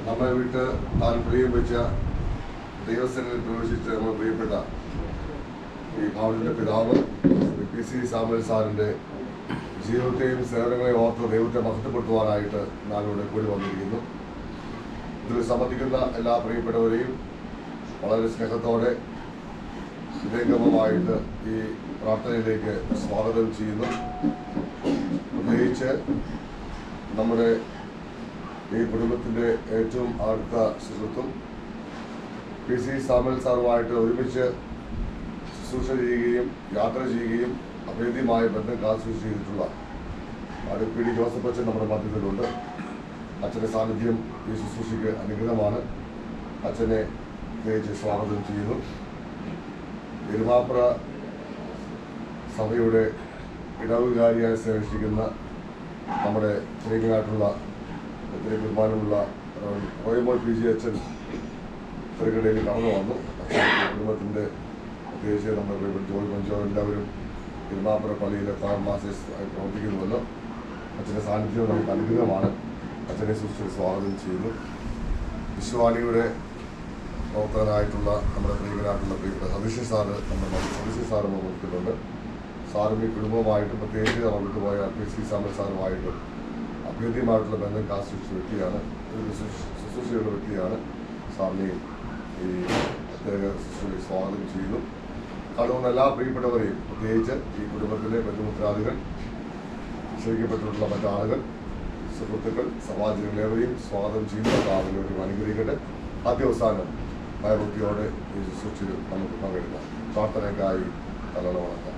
നമ്മെ വിട്ട് താൻ പ്രിയം വെച്ച ദൈവസേനയിൽ പ്രവേശിച്ച നമ്മൾ പ്രിയപ്പെട്ട ഈ ഭവനത്തിൻ്റെ പിതാവ് PC സാമുവൽ സാറിൻ്റെ ജീവിതത്തെയും സേവനങ്ങളെയും ഓർത്ത് ദൈവത്തെ മഹത്വപ്പെടുത്തുവാനായിട്ട് ഞാനിവിടെ കൂടി വന്നിരിക്കുന്നു. ഇതിൽ സംബന്ധിക്കുന്ന എല്ലാ പ്രിയപ്പെട്ടവരെയും വളരെ സ്നേഹത്തോടെ വിവേകമായിട്ട് ഈ പ്രാർത്ഥനയിലേക്ക് സ്വാഗതം ചെയ്യുന്നു. പ്രത്യേകിച്ച് നമ്മുടെ ഈ കുടുംബത്തിൻ്റെ ഏറ്റവും അടുത്ത സുഹൃത്തും PC സാമുവൽ സാറുമായിട്ട് ഒരുമിച്ച് ശുശ്രൂഷ ചെയ്യുകയും യാത്ര ചെയ്യുകയും അഭേദ്യമായ ബന്ധം കാത്തുസൂക്ഷിച്ച് ചെയ്തിട്ടുള്ള PD ജോസഫ് അച്ഛൻ നമ്മുടെ മധ്യത്തിലുണ്ട്. അച്ഛൻ്റെ സാന്നിധ്യം ഈ ശുശ്രൂഷയ്ക്ക് അനുഗ്രഹമാണ്. അച്ഛനെ പ്രത്യേകിച്ച് സ്വാഗതം ചെയ്യുന്നു. തിരുമാപ്ര സഭയുടെ ഇടവുകാരിയായി സേവിച്ചിരിക്കുന്ന നമ്മുടെ പ്രിയങ്കനായിട്ടുള്ള ഒത്തിരി ബഹുമാനമുള്ള റോയമോൾ PG അച്ഛൻ തിരക്കിടയിൽ കടന്നു വന്നു. കുടുംബത്തിൻ്റെ പ്രത്യേകിച്ച് നമ്മുടെ ജോലി പഞ്ചോ എല്ലാവരും തിരുമാപ്ര പള്ളിയിലെ മാസ്റ്റേഴ്സ് ആയി പ്രവർത്തിക്കുന്നുവല്ലോ. അച്ഛൻ്റെ സാന്നിധ്യം നമുക്ക് അനുഗ്രഹമാണ്. അച്ഛനെ സൂക്ഷിച്ച് സ്വാഗതം ചെയ്യുന്നു. വിശ്വാനിയുടെ പ്രവർത്തകനായിട്ടുള്ള നമ്മുടെ പ്രിയങ്കനായിട്ടുള്ള പ്രിയപ്പെട്ട സതീശൻ സാറ് നമ്മുടെ മുഖത്തിലുണ്ട്. സാറും ഈ കുടുംബവുമായിട്ടും പ്രത്യേകിച്ച് നമ്മൾ വിട്ടുപോയ PC സാമുവൽ സാറുമായിട്ടും അഭേദ്യമായിട്ടുള്ള ബന്ധം കാത്തുസൂക്ഷിച്ച വ്യക്തിയാണ്, ശുശ്രൂഷയുള്ള വ്യക്തിയാണ്. സാറിനെയും ഈ പ്രത്യേക ശുശ്രൂഷയിൽ സ്വാഗതം ചെയ്യുന്നു. കടവുന്ന എല്ലാ പ്രിയപ്പെട്ടവരെയും പ്രത്യേകിച്ച് ഈ കുടുംബത്തിലെ ബന്ധുമിത്രാദികൾ, ക്ഷണിക്കപ്പെട്ടിട്ടുള്ള മറ്റാളുകൾ, സുഹൃത്തുക്കൾ, സമാജങ്ങളേവരെയും സ്വാഗതം ചെയ്യുന്ന കർത്താവിനെ അനുഗ്രഹിക്കട്ടെ. ആദ്യാവസാനം ഭയഭക്തിയോടെ ഈ ശുശ്രൂഷയിൽ നമുക്ക് പങ്കെടുക്കാം. പ്രാർത്ഥനയ്ക്കായി തലണ വണക്കാം.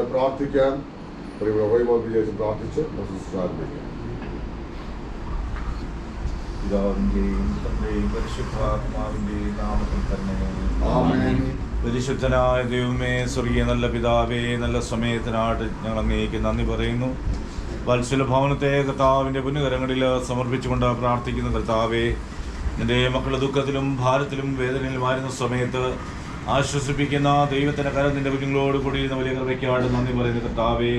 പ്രാർത്ഥിക്കാം. പ്രാർത്ഥിച്ച് ആരംഭിക്കാം. പിതാവിന്റെയും പുത്രന്റെയും പരിശുദ്ധാത്മാവിന്റെയും നാമത്തിൽ തന്നെ ആമേൻ. പരിശുദ്ധനായ ദൈവമേ, സ്വർഗീയ നല്ല പിതാവേ, നല്ല സമയത്തിനായിട്ട് ഞങ്ങൾ അങ്ങേക്ക് നന്ദി പറയുന്നു. വത്സല ഭവനത്തെ കർത്താവിൻ്റെ പുണ്യകരങ്ങളിൽ സമർപ്പിച്ചുകൊണ്ട് പ്രാർത്ഥിക്കുന്ന കർത്താവേ, നിന്റെ മക്കളുടെ ദുഃഖത്തിലും ഭാരത്തിലും വേദനയിലുമായിരുന്ന സമയത്ത് ആശ്വസിപ്പിക്കുന്ന ദൈവത്തിൻ്റെ കരം നിന്റെ കുഞ്ഞുങ്ങളോട് കൂടിയിരുന്ന വലിയ കൃപയ്ക്കാട് നന്ദി പറയുന്ന കർത്താവേ,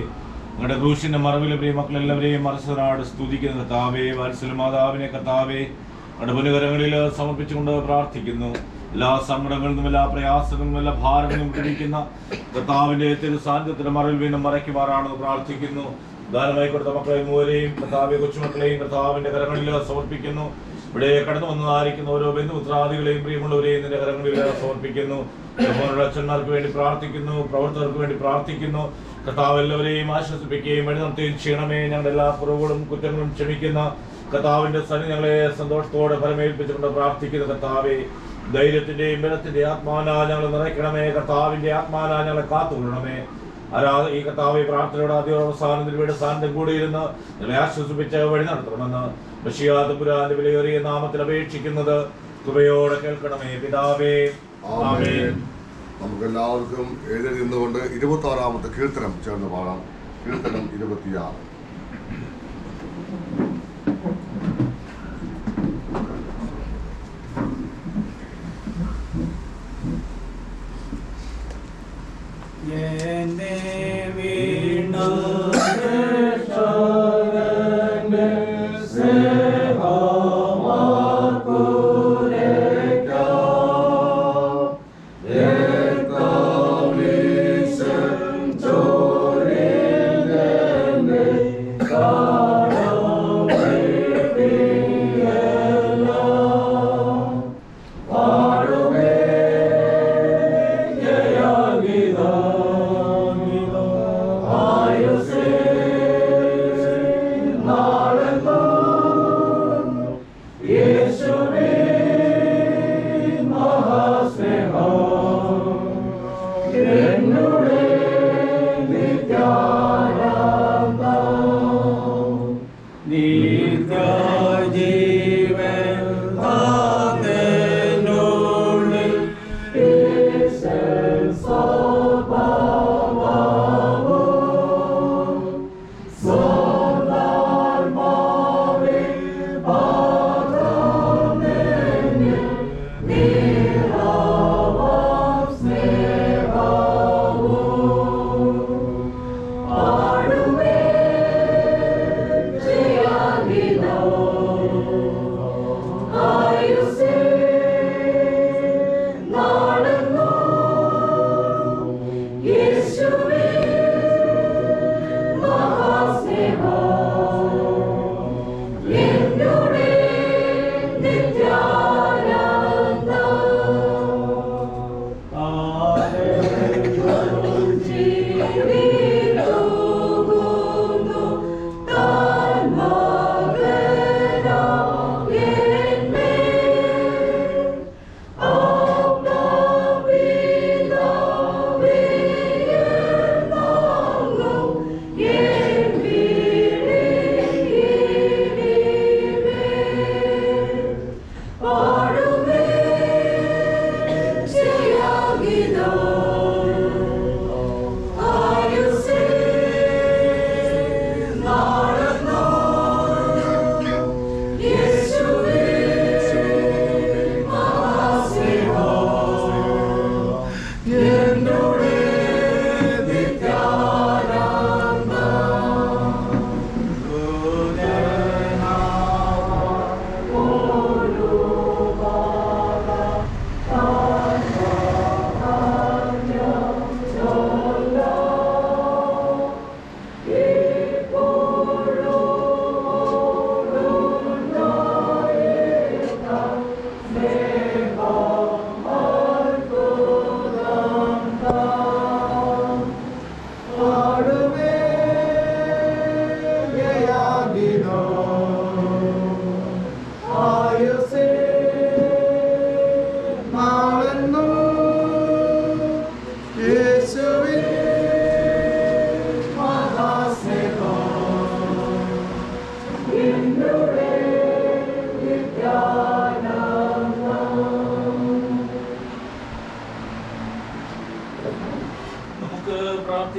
നിങ്ങളുടെ ക്രൂശിൻ്റെ മറവിലെ പ്രിയ മക്കളെല്ലാവരെയും മനസ്സനാട് സ്തുതിക്കുന്ന കർത്താവേ, വത്സല മാതാവിനെ കർത്താവേ നിങ്ങളുടെ പുണ്യകരങ്ങളിൽ സമർപ്പിച്ചുകൊണ്ട് പ്രാർത്ഥിക്കുന്നു. എല്ലാ സങ്കടങ്ങളിൽ നിന്നും എല്ലാ പ്രയാസങ്ങളിൽ നിന്നും എല്ലാ ഭാരങ്ങളും പിടിക്കുന്ന കർത്താവിൻ്റെ തിരുസാന്നിധ്യത്തിൻ്റെ മറവിൽ വീണ്ടും മറയ്ക്കുമാറാണെന്ന് പ്രാർത്ഥിക്കുന്നു. ദാനമായി കൊടുത്ത മക്കളെയും മൂവരെയും കർത്താവെ കൊച്ചുമക്കളെയും കർത്താവിൻ്റെ കരങ്ങളിൽ സമർപ്പിക്കുന്നു. ഇവിടെ കടന്നു വന്നതായിരിക്കുന്ന ഓരോ ബന്ധുമിത്രാദികളെയും പ്രിയമുള്ളവരെയും നിന്റെ കരങ്ങളിൽ സമർപ്പിക്കുന്നു. അച്ഛന്മാർക്ക് വേണ്ടി പ്രാർത്ഥിക്കുന്നു, പ്രവർത്തകർക്ക് വേണ്ടി പ്രാർത്ഥിക്കുന്നു. കർത്താവ് എല്ലാവരെയും ആശ്വസിപ്പിക്കുകയും വഴിനിർത്തുകയും ചെയ്യണമേ. ഞങ്ങളുടെ എല്ലാ കുറവുകളും കുറ്റങ്ങളും ക്ഷമിക്കുന്ന കർത്താവിന്റെ സന്നി ഞങ്ങളെ സന്തോഷത്തോടെ ഫലമേൽപ്പിച്ചുകൊണ്ട് പ്രാർത്ഥിക്കുന്ന കർത്താവെ, ധൈര്യത്തിന്റെയും ബലത്തിന്റെ ആത്മാനാ ഞങ്ങൾ നിറയ്ക്കണമേ. കർത്താവിന്റെ ആത്മാനാ ഞങ്ങളെ കാത്തുകൊള്ളണമേ. ഈ കർത്താവ് പ്രാർത്ഥനയുടെ അവസാനത്തിൽ വീട് സാന്നിധ്യം കൂടിയിരുന്ന് ഞങ്ങളെ ആശ്വസിപ്പിച്ച് വഴി നടത്തണമെന്ന് ബശിയാതപുരാന്റെ വിലയേറിയ നാമത്തിൽ അപേക്ഷിക്കുന്നത് കൃപയോടെ കേൾക്കണമേ പിതാവേ. ആമേൻ. നമുക്ക് എല്ലാവർക്കും എഴുതി നിന്നുകൊണ്ട് 26-ാമത്തെ കീർത്തനം ചേർന്ന് പാടാം. കീർത്തനം 26.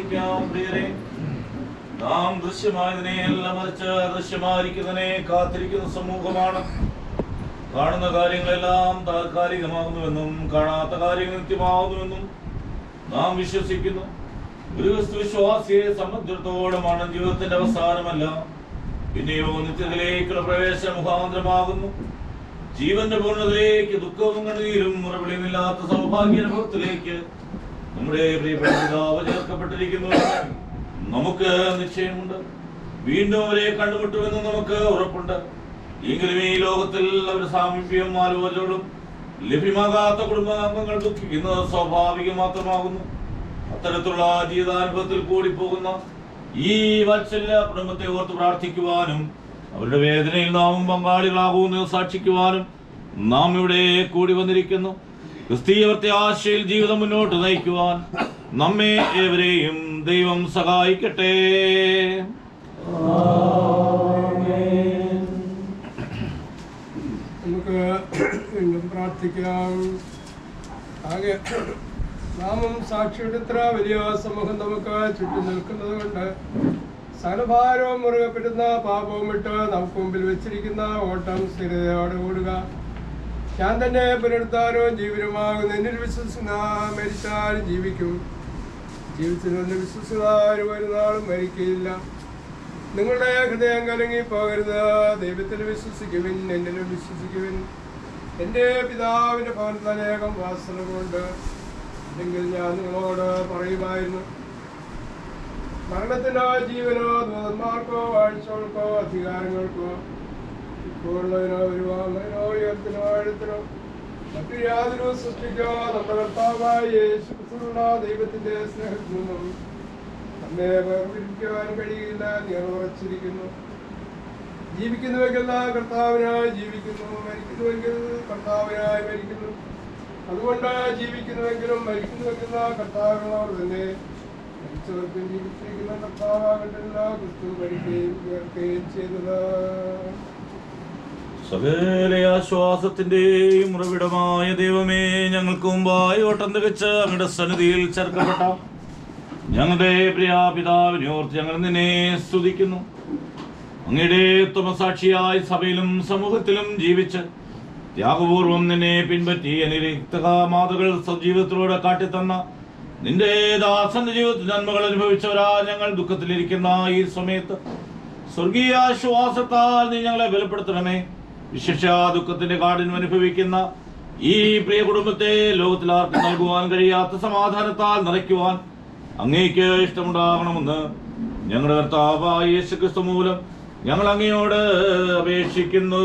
പ്രാർത്ഥിക്കാം. പ്രിയരെ, നാം ദൃശ്യമായതിനെ എല്ലാം മറിച്ച് അദൃശ്യമായിരിക്കുന്നതിനെ കാത്തിരിക്കുന്ന സമൂഹമാണ്. കാണുന്ന കാര്യങ്ങളെല്ലാം താൽക്കാലികമാകുന്നുവെന്നും കാണാത്ത കാര്യങ്ങൾ നിത്യമാകുന്നുവെന്നും നാം വിശ്വസിക്കുന്നു. ഒരു ക്രിസ്തു വിശ്വാസിയെ സംബന്ധിച്ചിടത്തോളമാണ് ജീവിതത്തിന്റെ അവസാനമല്ല, പിന്നെയോ നിത്യത്തിലേക്കുള്ള പ്രവേശന മുഖാന്തരമാകുന്നു. ജീവന്റെ പൂർണ്ണതയിലേക്ക്, ദുഃഖവും കണ്ണീരും മുറവിളിയുമില്ലാത്ത സൗഭാഗ്യാനുഭവത്തിലേക്ക് നമ്മുടെ പ്രിയപ്പെട്ട പിതാവ് ചേർക്കപ്പെട്ടിരിക്കുന്നു. നമുക്ക് നിശ്ചയമുണ്ട്, വീണ്ടും അവരെ കണ്ടുമുട്ടുമെന്ന് നമുക്ക് ഉറപ്പുണ്ട്. എങ്കിലും ഈ ലോകത്തിൽ അവർ സാമീപ്യവും ആലോചനകളും ലഭ്യമാകാത്ത കുടുംബാംഗങ്ങൾ ദുഃഖിക്കുന്നത് സ്വാഭാവികം മാത്രമാകുന്നു. അത്തരത്തിലുള്ള ജീവിതാനുഭവത്തിൽ കൂടി പോകുന്ന ഈ വാത്സല്യ കുടുംബത്തെ ഓർത്ത് പ്രാർത്ഥിക്കുവാനും അവരുടെ വേദനയിൽ നാമും പങ്കാളികളാകുമെന്ന് സാക്ഷിക്കുവാനും നാം ഇവിടെ കൂടി വന്നിരിക്കുന്നു. ക്രിസ്തീയ പ്രത്യാശയിൽ ജീവിതം മുന്നോട്ട് നയിക്കുവാൻ നമ്മെ ഏവരെയും ദൈവം സഹായിക്കട്ടെ. നമുക്ക് വീണ്ടും പ്രാർത്ഥിക്കാം. ആകെ നാമും സാക്ഷിയുടെ ഇത്ര വലിയ സമൂഹം നമുക്ക് ചുറ്റും നിൽക്കുന്നത് കൊണ്ട് സകലഭാരവും മുറുകെ പറ്റുന്ന പാപവും വിട്ട് നമുക്ക് മുമ്പിൽ വെച്ചിരിക്കുന്ന ഓട്ടം സ്ഥിരതയോടെ ഓടുക. ഞാൻ തന്നെ പുനരുദ്ധാനവും ജീവനുമാകുന്ന എന്നിൽ വിശ്വസിക്കുന്ന മരിച്ചാലും ജീവിക്കും, ജീവിച്ചതെന്ന് വിശ്വസിക്കുന്ന ഒരു നാളും മരിക്കുകയില്ല. നിങ്ങളുടെ ഹൃദയം കലങ്ങി പോകരുത്. ദൈവത്തിൽ വിശ്വസിക്കുവിൻ, എന്നിലും വിശ്വസിക്കുവിൻ. എൻ്റെ പിതാവിൻ്റെ ഭവനത്തിൽ അനേകം വാസനകളുണ്ട്. അല്ലെങ്കിൽ ഞാൻ നിങ്ങളോട് പറയുമായിരുന്നു, മരണത്തിനോ ജീവനോ ദൂതന്മാർക്കോ വാഴ്ചകൾക്കോ അധികാരങ്ങൾക്കോ ഇപ്പോഴുള്ളതിനോ വരുവാങ്ങനോ ഉയരത്തിനോ ആഴത്തിനോ മറ്റു യാതൊരു സൃഷ്ടിക്കോ നമ്മുടെ കർത്താവായ യേശുക്രിസ്തുവിനുള്ള ദൈവത്തിൻ്റെ സ്നേഹത്തിൽ നിന്നും നമ്മെ വേർതിരിക്കുവാൻ കഴിയില്ല. നീർ ഉറച്ചിരിക്കുന്നു. ജീവിക്കുന്നുവെങ്കിൽ കർത്താവിനായി ജീവിക്കുന്നു, മരിക്കുന്നുവെങ്കിൽ കർത്താവിനായി മരിക്കുന്നു. അതുകൊണ്ട് ജീവിക്കുന്നുവെങ്കിലും മരിക്കുന്നുവെങ്കിൽ കർത്താവിനോട് തന്നെ. മരിച്ചവർക്കും ജീവിച്ചിരിക്കുന്ന കർത്താവാകണ്ടല്ല ക്രിസ്തു മരിക്കുകയും ഉയർത്തുകയും ചെയ്തത്. സകല ആശ്വാസത്തിന്റെയും ഉറവിടമായ ദൈവമേ, ഞങ്ങൾക്ക് മുമ്പായി ഓട്ടം തികച്ച് അങ്ങയുടെ സന്നിധിയിൽ ചേർക്കപ്പെട്ട ഞങ്ങളുടെ പ്രിയ പിതാവിനെ ഓർത്ത് ഞങ്ങൾ നിന്നെ സ്തുതിക്കുന്നു. അങ്ങയുടെ ഉത്തമസാക്ഷിയായി സഭയിലും സമൂഹത്തിലും ജീവിച്ച് ത്യാഗപൂർവം നിന്നെ പറ്റി അനുരക്ത മാതകൾ സജീവിതത്തിലൂടെ കാട്ടിത്തന്ന നിന്റെ ദാസന്റെ ജീവിതത്തിൽ നന്മകൾ അനുഭവിച്ചവരാ ഞങ്ങൾ ദുഃഖത്തിലിരിക്കുന്ന ഈ സമയത്ത് സ്വർഗീയാശ്വാസത്താൽ നീ ഞങ്ങളെ ബലപ്പെടുത്തണമേ. വിശേഷ ദുഃഖത്തിന്റെ കാഠിന്യം അനുഭവിക്കുന്ന ഈ പ്രിയ കുടുംബത്തെ ലോകത്തിൽ ആർക്കും നൽകുവാൻ കഴിയാത്ത സമാധാനത്താൽ നിറയ്ക്കുവാൻ അങ്ങേക്ക് ഇഷ്ടമുണ്ടാകണമെന്ന് ഞങ്ങളുടെ കർത്താവായ യേശുക്രിസ്തു മൂലം ഞങ്ങൾ അങ്ങയോട് അപേക്ഷിക്കുന്നു.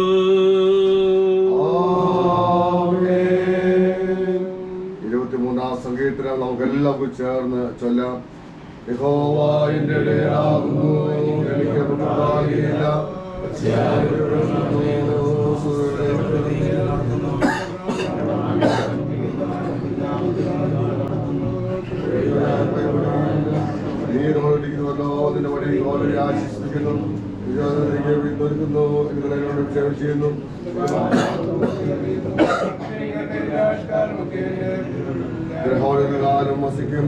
23-ാം സങ്കീർത്തനം നമുക്ക് എല്ലാവർക്കും ചേർന്ന് ചൊല്ലാം. യഹോവ എൻ്റെ ഇടയനാകുന്നു, എനിക്കൊന്നും ഉണ്ടാകുകയില്ല. നീ നമ്മളോടിക്കുന്നുവല്ലോ, നിന്റെ വഴി ഓരോ ആശിപ്പിക്കുന്നു, ചെയ്യുന്നു. ഗ്രഹോരകാലം വസിക്കും.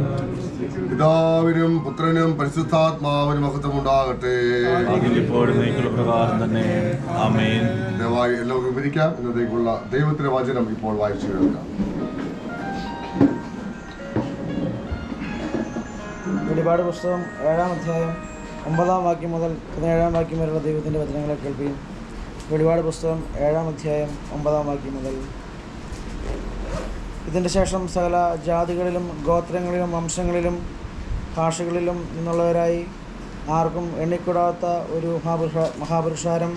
പിതാവിനും പുത്രനും പരിശുദ്ധാത്മാവിനും മഹത്വം ഉണ്ടാകട്ടെ. ദയവായി എല്ലാവർക്കും വിവരിക്കാം. എന്നതേക്കുള്ള ദൈവത്തിന്റെ വചനം ഇപ്പോൾ വായിച്ചു കേൾക്കാം. വെളിപാട് പുസ്തകം 7-ാം അധ്യായം 9-ാം വാക്യം മുതൽ 17-ാം വാക്യം വരെയുള്ള ദൈവത്തിൻ്റെ വചനങ്ങളെ കേൾക്കുകയും. വെളിപാട് പുസ്തകം 7-ാം അധ്യായം 9-ാം വാക്യം മുതൽ. ഇതിൻ്റെ ശേഷം സകല ജാതികളിലും ഗോത്രങ്ങളിലും വംശങ്ങളിലും ഭാഷകളിലും നിന്നുള്ളവരായി ആർക്കും എണ്ണിക്കൂടാത്ത ഒരു മഹാപുരുഷാരം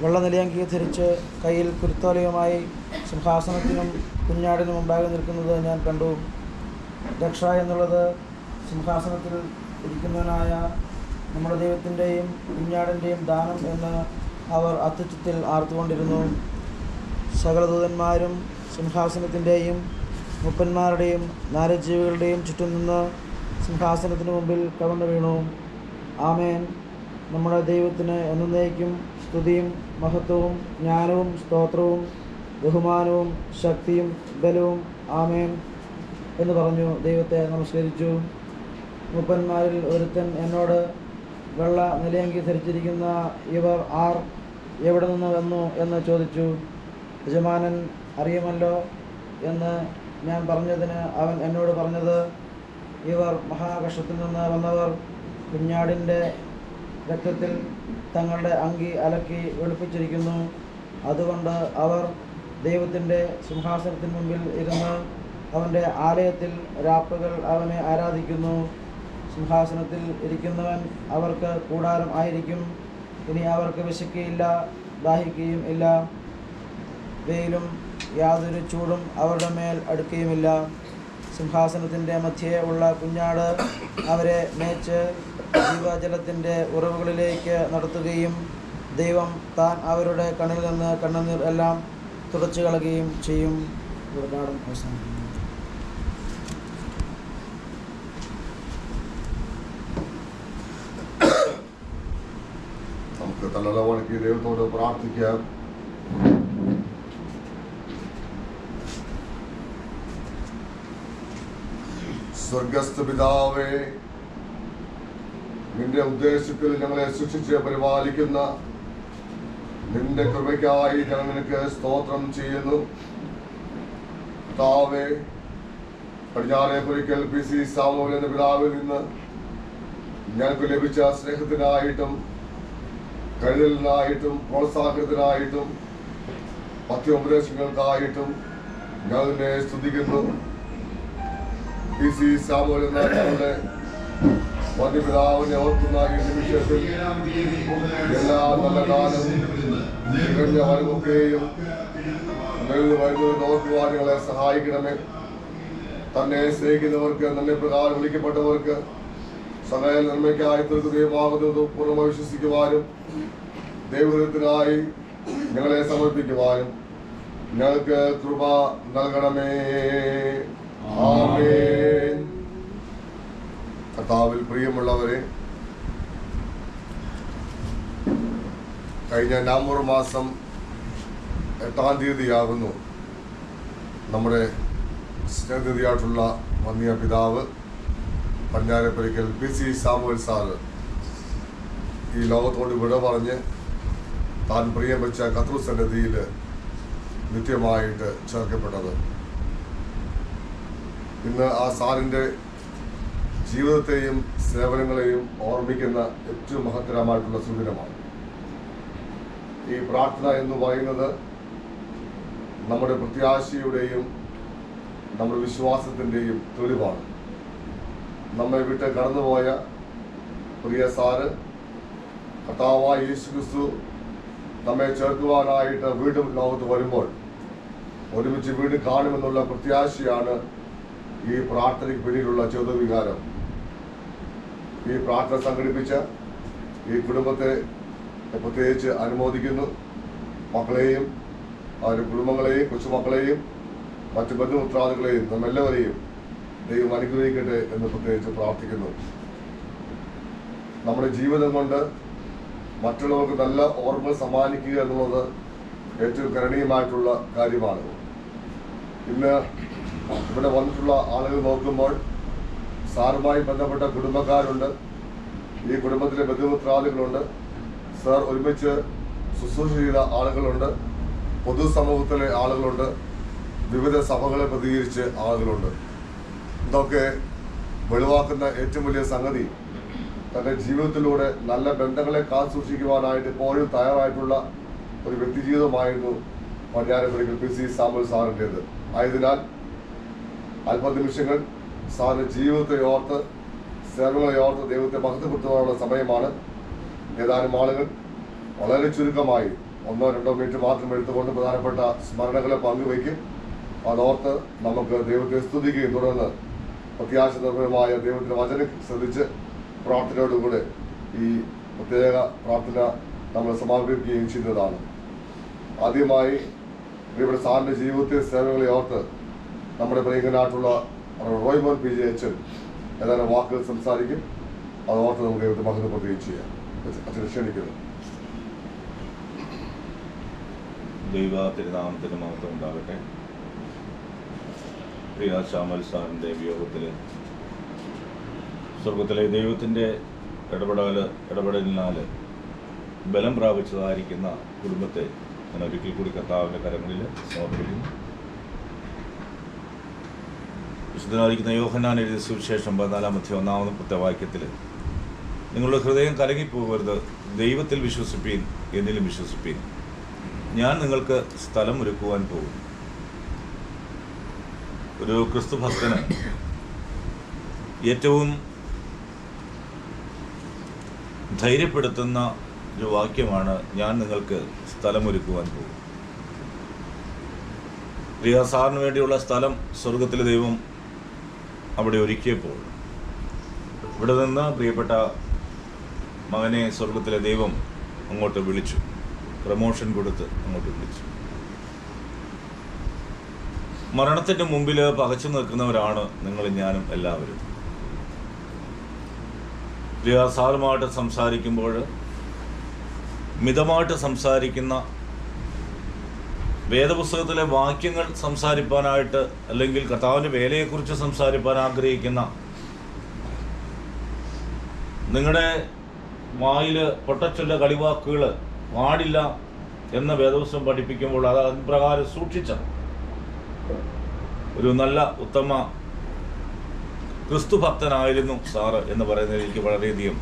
വെള്ളനിലയങ്കി ധരിച്ച് കയ്യിൽ കുരുത്തോലയുമായി സിംഹാസനത്തിനും കുഞ്ഞാടിനും മുമ്പാകെ നിൽക്കുന്നത് ഞാൻ കണ്ടു. രക്ഷ എന്നുള്ളത് സിംഹാസനത്തിൽ ഇരിക്കുന്നവനായ നമ്മുടെ ദൈവത്തിൻ്റെയും കുഞ്ഞാടിൻ്റെയും ദാനം എന്ന് അവർ അത്യുച്ചത്തിൽ ആർത്തുകൊണ്ടിരുന്നു. സകല ദൂതന്മാരും സിംഹാസനത്തിൻ്റെയും മുപ്പന്മാരുടെയും 4 ജീവികളുടെയും ചുറ്റും നിന്ന് സിംഹാസനത്തിന് മുമ്പിൽ കടന്നു വീണു. ആമേൻ. നമ്മുടെ ദൈവത്തിന് എന്നേക്കും സ്തുതിയും മഹത്വവും ജ്ഞാനവും സ്തോത്രവും ബഹുമാനവും ശക്തിയും ബലവും ആമേൻ എന്ന് പറഞ്ഞു ദൈവത്തെ നമസ്കരിച്ചു. മൂപ്പന്മാരിൽ ഒരുത്തൻ എന്നോട്, വെള്ള നിലയങ്കി ധരിച്ചിരിക്കുന്ന ഇവർ ആർ, എവിടെ നിന്ന് വന്നു എന്ന് ചോദിച്ചു. യജമാനൻ അറിയുമല്ലോ എന്ന് ഞാൻ പറഞ്ഞതിന് അവൻ എന്നോട് പറഞ്ഞത്, ഇവർ മഹാകഷ്ടത്തിൽ നിന്ന് വന്നവർ. കുഞ്ഞാടിൻ്റെ രക്തത്തിൽ തങ്ങളുടെ അങ്കി അലക്കി വെളുപ്പിച്ചിരിക്കുന്നു. അതുകൊണ്ട് അവർ ദൈവത്തിൻ്റെ സിംഹാസനത്തിന് മുമ്പിൽ ഇരുന്ന് അവൻ്റെ ആലയത്തിൽ രാപ്പകൽ അവനെ ആരാധിക്കുന്നു. സിംഹാസനത്തിൽ ഇരിക്കുന്നവൻ അവർക്ക് കൂടാരം ആയിരിക്കും. ഇനി അവർക്ക് വിശക്കുകയില്ല, ദാഹിക്കുകയും ഇല്ല. വെയിലും യാതൊരു ചൂടും അവരുടെ മേൽ അടുക്കുകയുമില്ല. സിംഹാസനത്തിൻ്റെ മധ്യേ ഉള്ള കുഞ്ഞാട് അവരെ മേച്ച് ജീവജലത്തിൻ്റെ ഉറവുകളിലേക്ക് നടത്തുകയും ദൈവം താൻ അവരുടെ കണ്ണിൽ നിന്ന് കണ്ണുനീർ എല്ലാം തുടച്ചു കളയുകയും ചെയ്യും. ഇവിടെ പാഠം അവസാനിക്കുന്നു. നമുക്ക് തലവണക്ക് ദൈവത്തോട് പ്രാർത്ഥിക്കാം. സ്വർഗസ്ഥ പിതാവേ, നിന്റെ ഉദ്ദേശത്തിൽ ഞങ്ങളെ സൂക്ഷിച്ച് പരിപാലിക്കുന്ന നിന്റെ കൃപയ്ക്കായി ഞങ്ങൾ നിനക്ക് സ്തോത്രം ചെയ്യുന്നു. പിതാവേ, പടിഞ്ഞാറേപ്പുരയ്ക്കൽ PC സാമുവേൽ എന്ന പിതാവിൽ നിന്ന് ഞങ്ങൾക്ക് ലഭിച്ച സ്നേഹത്തിനായിട്ടും കരുതലിനായിട്ടും പ്രോത്സാഹനത്തിനായിട്ടും പഥ്യോപദേശങ്ങൾക്കായിട്ടും ഞങ്ങൾ നിന്നെ സ്തുതിക്കുന്നു. PC സാമുവേൽ എന്ന ഞങ്ങളുടെ വന്യപിതാവിനെ ഓർക്കുന്ന ഈ നിമിഷത്തിൽ എല്ലാ നല്ല കാലം തികഞ്ഞ വരവൊക്കെയും വരുന്നത് ഓർക്കുവാൻ ഞങ്ങളെ സഹായിക്കണമേ. തന്നെ സ്നേഹിക്കുന്നവർക്ക്, തന്നെ പ്രകാരം വിളിക്കപ്പെട്ടവർക്ക് സകല നന്മയ്ക്കായി തീർക്കുകയുമാകുന്നത് പൂർണ്ണമായി വിശ്വസിക്കുവാനും ദൈവത്തിനായി ഞങ്ങളെ സമർപ്പിക്കുവാനും ഞങ്ങൾക്ക് കൃപ നൽകണമേ. ആമേൻ. കർത്താവിൽ പ്രിയമുള്ളവരെ, കഴിഞ്ഞ നവംബർ മാസം 8-ാം തീയതിയാകുന്നു നമ്മുടെ സ്നേഹനിധിയായിട്ടുള്ള വന്യ പിതാവ് പടിഞ്ഞാറേപ്പുരയ്ക്കൽ PC സാമുവേൽ സാറ് ഈ ലോകത്തോട് വിട പറഞ്ഞ് താൻ പ്രിയം വെച്ച കർത്തൃസന്നിധിയിൽ നിത്യമായിട്ട് ചേർക്കപ്പെട്ടത്. ഇന്ന് ആ സാറിൻ്റെ ജീവിതത്തെയും സേവനങ്ങളെയും ഓർമ്മിക്കുന്ന ഏറ്റവും മഹത്തരമായിട്ടുള്ള സുദിനമാണ്. ഈ പ്രാർത്ഥന എന്ന് പറയുന്നത് നമ്മുടെ പ്രത്യാശയുടെയും നമ്മുടെ വിശ്വാസത്തിൻ്റെയും തെളിവാണ്. നമ്മെ വിട്ട് കടന്നുപോയ പ്രിയ സാറ് കർത്താവായ യേശുക്രിസ്തു നമ്മെ ചേർക്കുവാനായിട്ട് വീണ്ടും ലോകത്ത് വരുമ്പോൾ ഒരുമിച്ച് വീണ്ടും കാണുമെന്നുള്ള പ്രത്യാശയാണ് ഈ പ്രാർത്ഥനയ്ക്ക് പിന്നിലുള്ള ചേതോവികാരം. ഈ പ്രാർത്ഥന സംഘടിപ്പിച്ച ഈ കുടുംബത്തെ പ്രത്യേകിച്ച് അനുമോദിക്കുന്നു. മക്കളെയും അവരുടെ കുടുംബങ്ങളെയും കൊച്ചുമക്കളെയും മറ്റു ബന്ധുമിത്രാദികളെയും നമ്മെല്ലാവരെയും ദൈവം അനുഗ്രഹിക്കട്ടെ എന്ന് പ്രത്യേകിച്ച് പ്രാർത്ഥിക്കുന്നു. നമ്മുടെ ജീവിതം കൊണ്ട് മറ്റുള്ളവർക്ക് നല്ല ഓർമ്മ സമ്മാനിക്കുക എന്നുള്ളത് ഏറ്റവും കരണീയമായിട്ടുള്ള കാര്യമാണ്. ഇന്ന് ഇവിടെ വന്നിട്ടുള്ള ആളുകൾ നോക്കുമ്പോൾ സാറുമായി ബന്ധപ്പെട്ട കുടുംബക്കാരുണ്ട്, ഈ കുടുംബത്തിലെ ബന്ധുമിത്രാദികളുണ്ട്, സാർ ഒരുമിച്ച് ശുശ്രൂഷ ചെയ്ത ആളുകളുണ്ട്, പൊതുസമൂഹത്തിലെ ആളുകളുണ്ട്, വിവിധ സഭകളെ പ്രതികരിച്ച് ആളുകളുണ്ട്. ഇതൊക്കെ വെളിവാക്കുന്ന ഏറ്റവും വലിയ സംഗതി തൻ്റെ ജീവിതത്തിലൂടെ നല്ല ബന്ധങ്ങളെ കാത്തുസൂക്ഷിക്കുവാനായിട്ട് എപ്പോഴും തയ്യാറായിട്ടുള്ള ഒരു വ്യക്തിജീവിതമായിരുന്നു പടിഞ്ഞാറേപ്പുരയ്ക്കൽ PC സാമുവേൽ സാറിൻ്റേത്. ആയതിനാൽ അല്പനിമിഷങ്ങൾ സാറിൻ്റെ ജീവിതത്തെ ഓർത്ത് സേവനങ്ങളെ ഓർത്ത് ദൈവത്തെ മഹത്വപ്പെടുത്തുവാനുള്ള സമയമാണ്. ഏതാനും ആളുകൾ വളരെ ചുരുക്കമായി 1-2 മിനിറ്റ് മാത്രം എടുത്തുകൊണ്ട് പ്രധാനപ്പെട്ട സ്മരണകളെ പങ്കുവയ്ക്കും. അതോർത്ത് നമുക്ക് ദൈവത്തെ സ്തുതിക്കുകയും തുടർന്ന് പ്രത്യാശ നിർഭരമായ ദൈവത്തിൻ്റെ വചനം ശ്രദ്ധിച്ച് പ്രാർത്ഥനയോടുകൂടെ ഈ പ്രത്യേക പ്രാർത്ഥന നമ്മൾ സമാപിക്കുകയും ചെയ്യുന്നതാണ്. ആദ്യമായി ഇവിടെ സാറിൻ്റെ ജീവിതത്തെ സേവനങ്ങളെ ഓർത്ത് നമ്മുടെ പ്രിയങ്കനായിട്ടുള്ള റോയ്മോൻ PJ അച്ഛൻ ഏതാനും വാക്കുകൾ സംസാരിക്കും. അതോർത്ത് നമുക്ക് ദൈവത്തെ മഹത്വപ്പെടുത്തുകയും ചെയ്യാം. അച്ഛനെ ക്ഷണിക്കുന്നു. ദൈവ തിരുനാമത്തിന് മഹത്വം ഉണ്ടാകട്ടെ. പ്രിയ സാമുവേൽ സാറിൻ്റെ വിയോഗത്തിൽ സ്വർഗത്തിലെ ദൈവത്തിൻ്റെ ഇടപെടലിനാൽ ബലം പ്രാപിച്ചതായിരിക്കുന്ന കുടുംബത്തെ ഞാൻ ഒരിക്കൽ കൂടി കർത്താവിൻ്റെ കരങ്ങളിൽ സമർപ്പിക്കുന്നു. വിശുദ്ധനായിരിക്കുന്ന യോഹന്നാൻ എഴുതിയ സുവിശേഷം 14-1 വാക്യത്തിൽ നിങ്ങളുടെ ഹൃദയം കലങ്ങിപ്പോകരുത്, ദൈവത്തിൽ വിശ്വസിപ്പീൻ, എന്നിലും വിശ്വസിപ്പീൻ. ഞാൻ നിങ്ങൾക്ക് സ്ഥലം ഒരുക്കുവാൻ പോകും. ഒരു ക്രിസ്തു ഭക്തന് ഏറ്റവും ധൈര്യപ്പെടുത്തുന്ന ഒരു വാക്യമാണ് ഞാൻ നിങ്ങൾക്ക് സ്ഥലമൊരുക്കുവാൻ പോകും. പ്രിയ സാറിന് വേണ്ടിയുള്ള സ്ഥലം സ്വർഗത്തിലെ ദൈവം അവിടെ ഒരുക്കിയപ്പോൾ ഇവിടെ നിന്ന് പ്രിയപ്പെട്ട മകനെ സ്വർഗത്തിലെ ദൈവം അങ്ങോട്ട് വിളിച്ചു, പ്രമോഷൻ കൊടുത്ത് അങ്ങോട്ട് വിളിച്ചു. മരണത്തിൻ്റെ മുമ്പിൽ പകച്ചു നിൽക്കുന്നവരാണ് നിങ്ങളും ഞാനും എല്ലാവരും. പ്രിയ സാറുമായിട്ട് സംസാരിക്കുമ്പോൾ മിതമായിട്ട് സംസാരിക്കുന്ന, വേദപുസ്തകത്തിലെ വാക്യങ്ങൾ സംസാരിപ്പാനായിട്ട് അല്ലെങ്കിൽ കർത്താവിൻ്റെ വേലയെക്കുറിച്ച് സംസാരിപ്പാൻ ആഗ്രഹിക്കുന്ന, നിങ്ങളുടെ വായിൽ പൊട്ടച്ചൊല്ല കളിവാക്കുകൾ പാടില്ല എന്ന വേദപുസ്തകം പഠിപ്പിക്കുമ്പോൾ അത് അതിപ്രകാരം സൂക്ഷിച്ച ഒരു നല്ല ഉത്തമ ക്രിസ്തു ഭക്തനായിരുന്നു സാറ് എന്ന് പറയുന്നതിൽ എനിക്ക് വളരെയധികം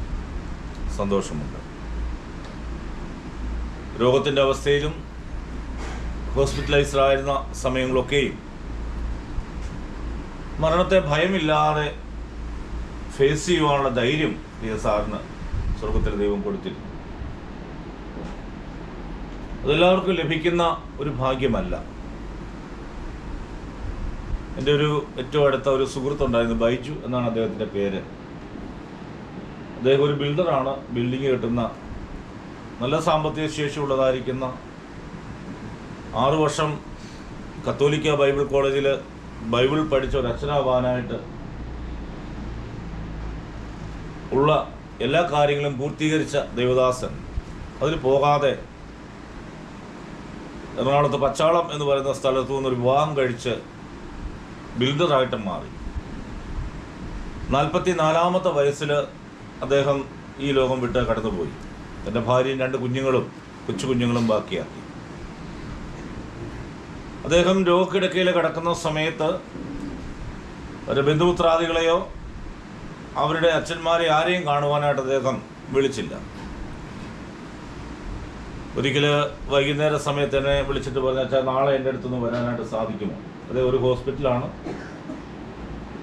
സന്തോഷമുണ്ട്. രോഗത്തിൻ്റെ അവസ്ഥയിലും ഹോസ്പിറ്റലൈസ്ഡ് ആയിരുന്ന സമയങ്ങളൊക്കെയും മരണത്തെ ഭയമില്ലാതെ ഫേസ് ചെയ്യുവാനുള്ള ധൈര്യം പ്രിയ സാറിന് സ്വർഗത്തിലെ ദൈവം കൊടുത്തിരുന്നു. അതെല്ലാവർക്കും ലഭിക്കുന്ന ഒരു ഭാഗ്യമല്ല. എൻ്റെ ഒരു ഏറ്റവും അടുത്ത ഒരു സുഹൃത്തുണ്ടായിരുന്നു, ബൈജു എന്നാണ് അദ്ദേഹത്തിൻ്റെ പേര്. അദ്ദേഹം ഒരു ബിൽഡറാണ്, ബിൽഡിങ് കെട്ടുന്ന, നല്ല സാമ്പത്തിക ശേഷിയുള്ളതായിരിക്കുന്ന, 6 വർഷം കത്തോലിക്ക ബൈബിൾ കോളേജിൽ ബൈബിൾ പഠിച്ച ഒരു അച്ഛനാവാനായിട്ട് ഉള്ള എല്ലാ കാര്യങ്ങളും പൂർത്തീകരിച്ച ദേവദാസൻ അതിൽ പോകാതെ എറണാകുളത്ത് പച്ചാളം എന്ന് പറയുന്ന സ്ഥലത്തു നിന്നൊരു വിവാഹം കഴിച്ച് ബിൽഡറായിട്ട് മാറി. 44-ാമത്തെ വയസ്സിൽ അദ്ദേഹം ഈ ലോകം വിട്ട് കടന്നുപോയി. തൻ്റെ ഭാര്യയും 2 കുഞ്ഞുങ്ങളും, കൊച്ചു കുഞ്ഞുങ്ങളും ബാക്കിയാക്കി. അദ്ദേഹം രോഗക്കിടക്കയിൽ കിടക്കുന്ന സമയത്ത് ഒരു ബന്ധുമിത്രാദികളെയോ അവരുടെ അച്ഛന്മാരെ ആരെയും കാണുവാനായിട്ട് അദ്ദേഹം വിളിച്ചില്ല. ഒരിക്കൽ വൈകുന്നേര സമയത്ത് എന്നെ വിളിച്ചിട്ട് പറഞ്ഞു, അച്ഛാ നാളെ എൻ്റെ അടുത്തുനിന്ന് വരാനായിട്ട് സാധിക്കുമോ? അദ്ദേഹം ഒരു ഹോസ്പിറ്റലാണ്,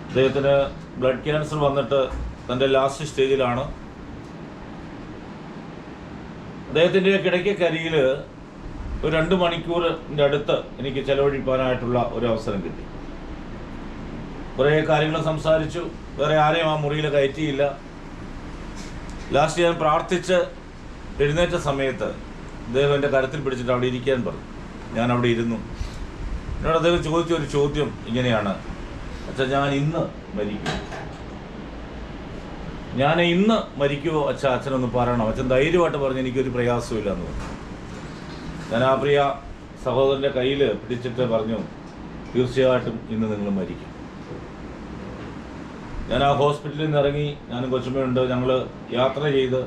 അദ്ദേഹത്തിന് ബ്ലഡ് ക്യാൻസർ വന്നിട്ട് തൻ്റെ ലാസ്റ്റ് സ്റ്റേജിലാണ്. അദ്ദേഹത്തിൻ്റെ കിടക്കക്കരിയിൽ ഒരു 2 മണിക്കൂറിൻ്റെ അടുത്ത് എനിക്ക് ചെലവഴിക്കാനായിട്ടുള്ള ഒരു അവസരം കിട്ടി. കുറേ കാര്യങ്ങൾ സംസാരിച്ചു. വേറെ ആരെയും ആ മുറിയിൽ കയറ്റിയില്ല. ലാസ്റ്റ് ഞാൻ പ്രാർത്ഥിച്ച് എഴുന്നേറ്റ സമയത്ത് അദ്ദേഹം എൻ്റെ കരത്തിൽ പിടിച്ചിട്ട് അവിടെ ഇരിക്കാൻ പറഞ്ഞു. ഞാൻ അവിടെ ഇരുന്നു. എന്നോട് അദ്ദേഹം ചോദിച്ച ഒരു ചോദ്യം ഇങ്ങനെയാണ്, അച്ഛാ ഞാൻ ഇന്ന് മരിക്കും, ഞാൻ ഇന്ന് മരിക്കുമോ അച്ഛാ? അച്ഛനൊന്ന് പറയണം. അച്ഛൻ ധൈര്യമായിട്ട് പറഞ്ഞു എനിക്കൊരു പ്രയാസമില്ല എന്ന് പറഞ്ഞു. ഞാൻ ആ പ്രിയ സഹോദരൻ്റെ കയ്യിൽ പിടിച്ചിട്ട് പറഞ്ഞു, തീർച്ചയായിട്ടും ഇന്ന് നിങ്ങൾ മരിക്കും. ഞാൻ ആ ഹോസ്പിറ്റലിൽ നിന്ന് ഇറങ്ങി, ഞാനും കൊച്ചുമ്മയുണ്ട്, ഞങ്ങൾ യാത്ര ചെയ്ത്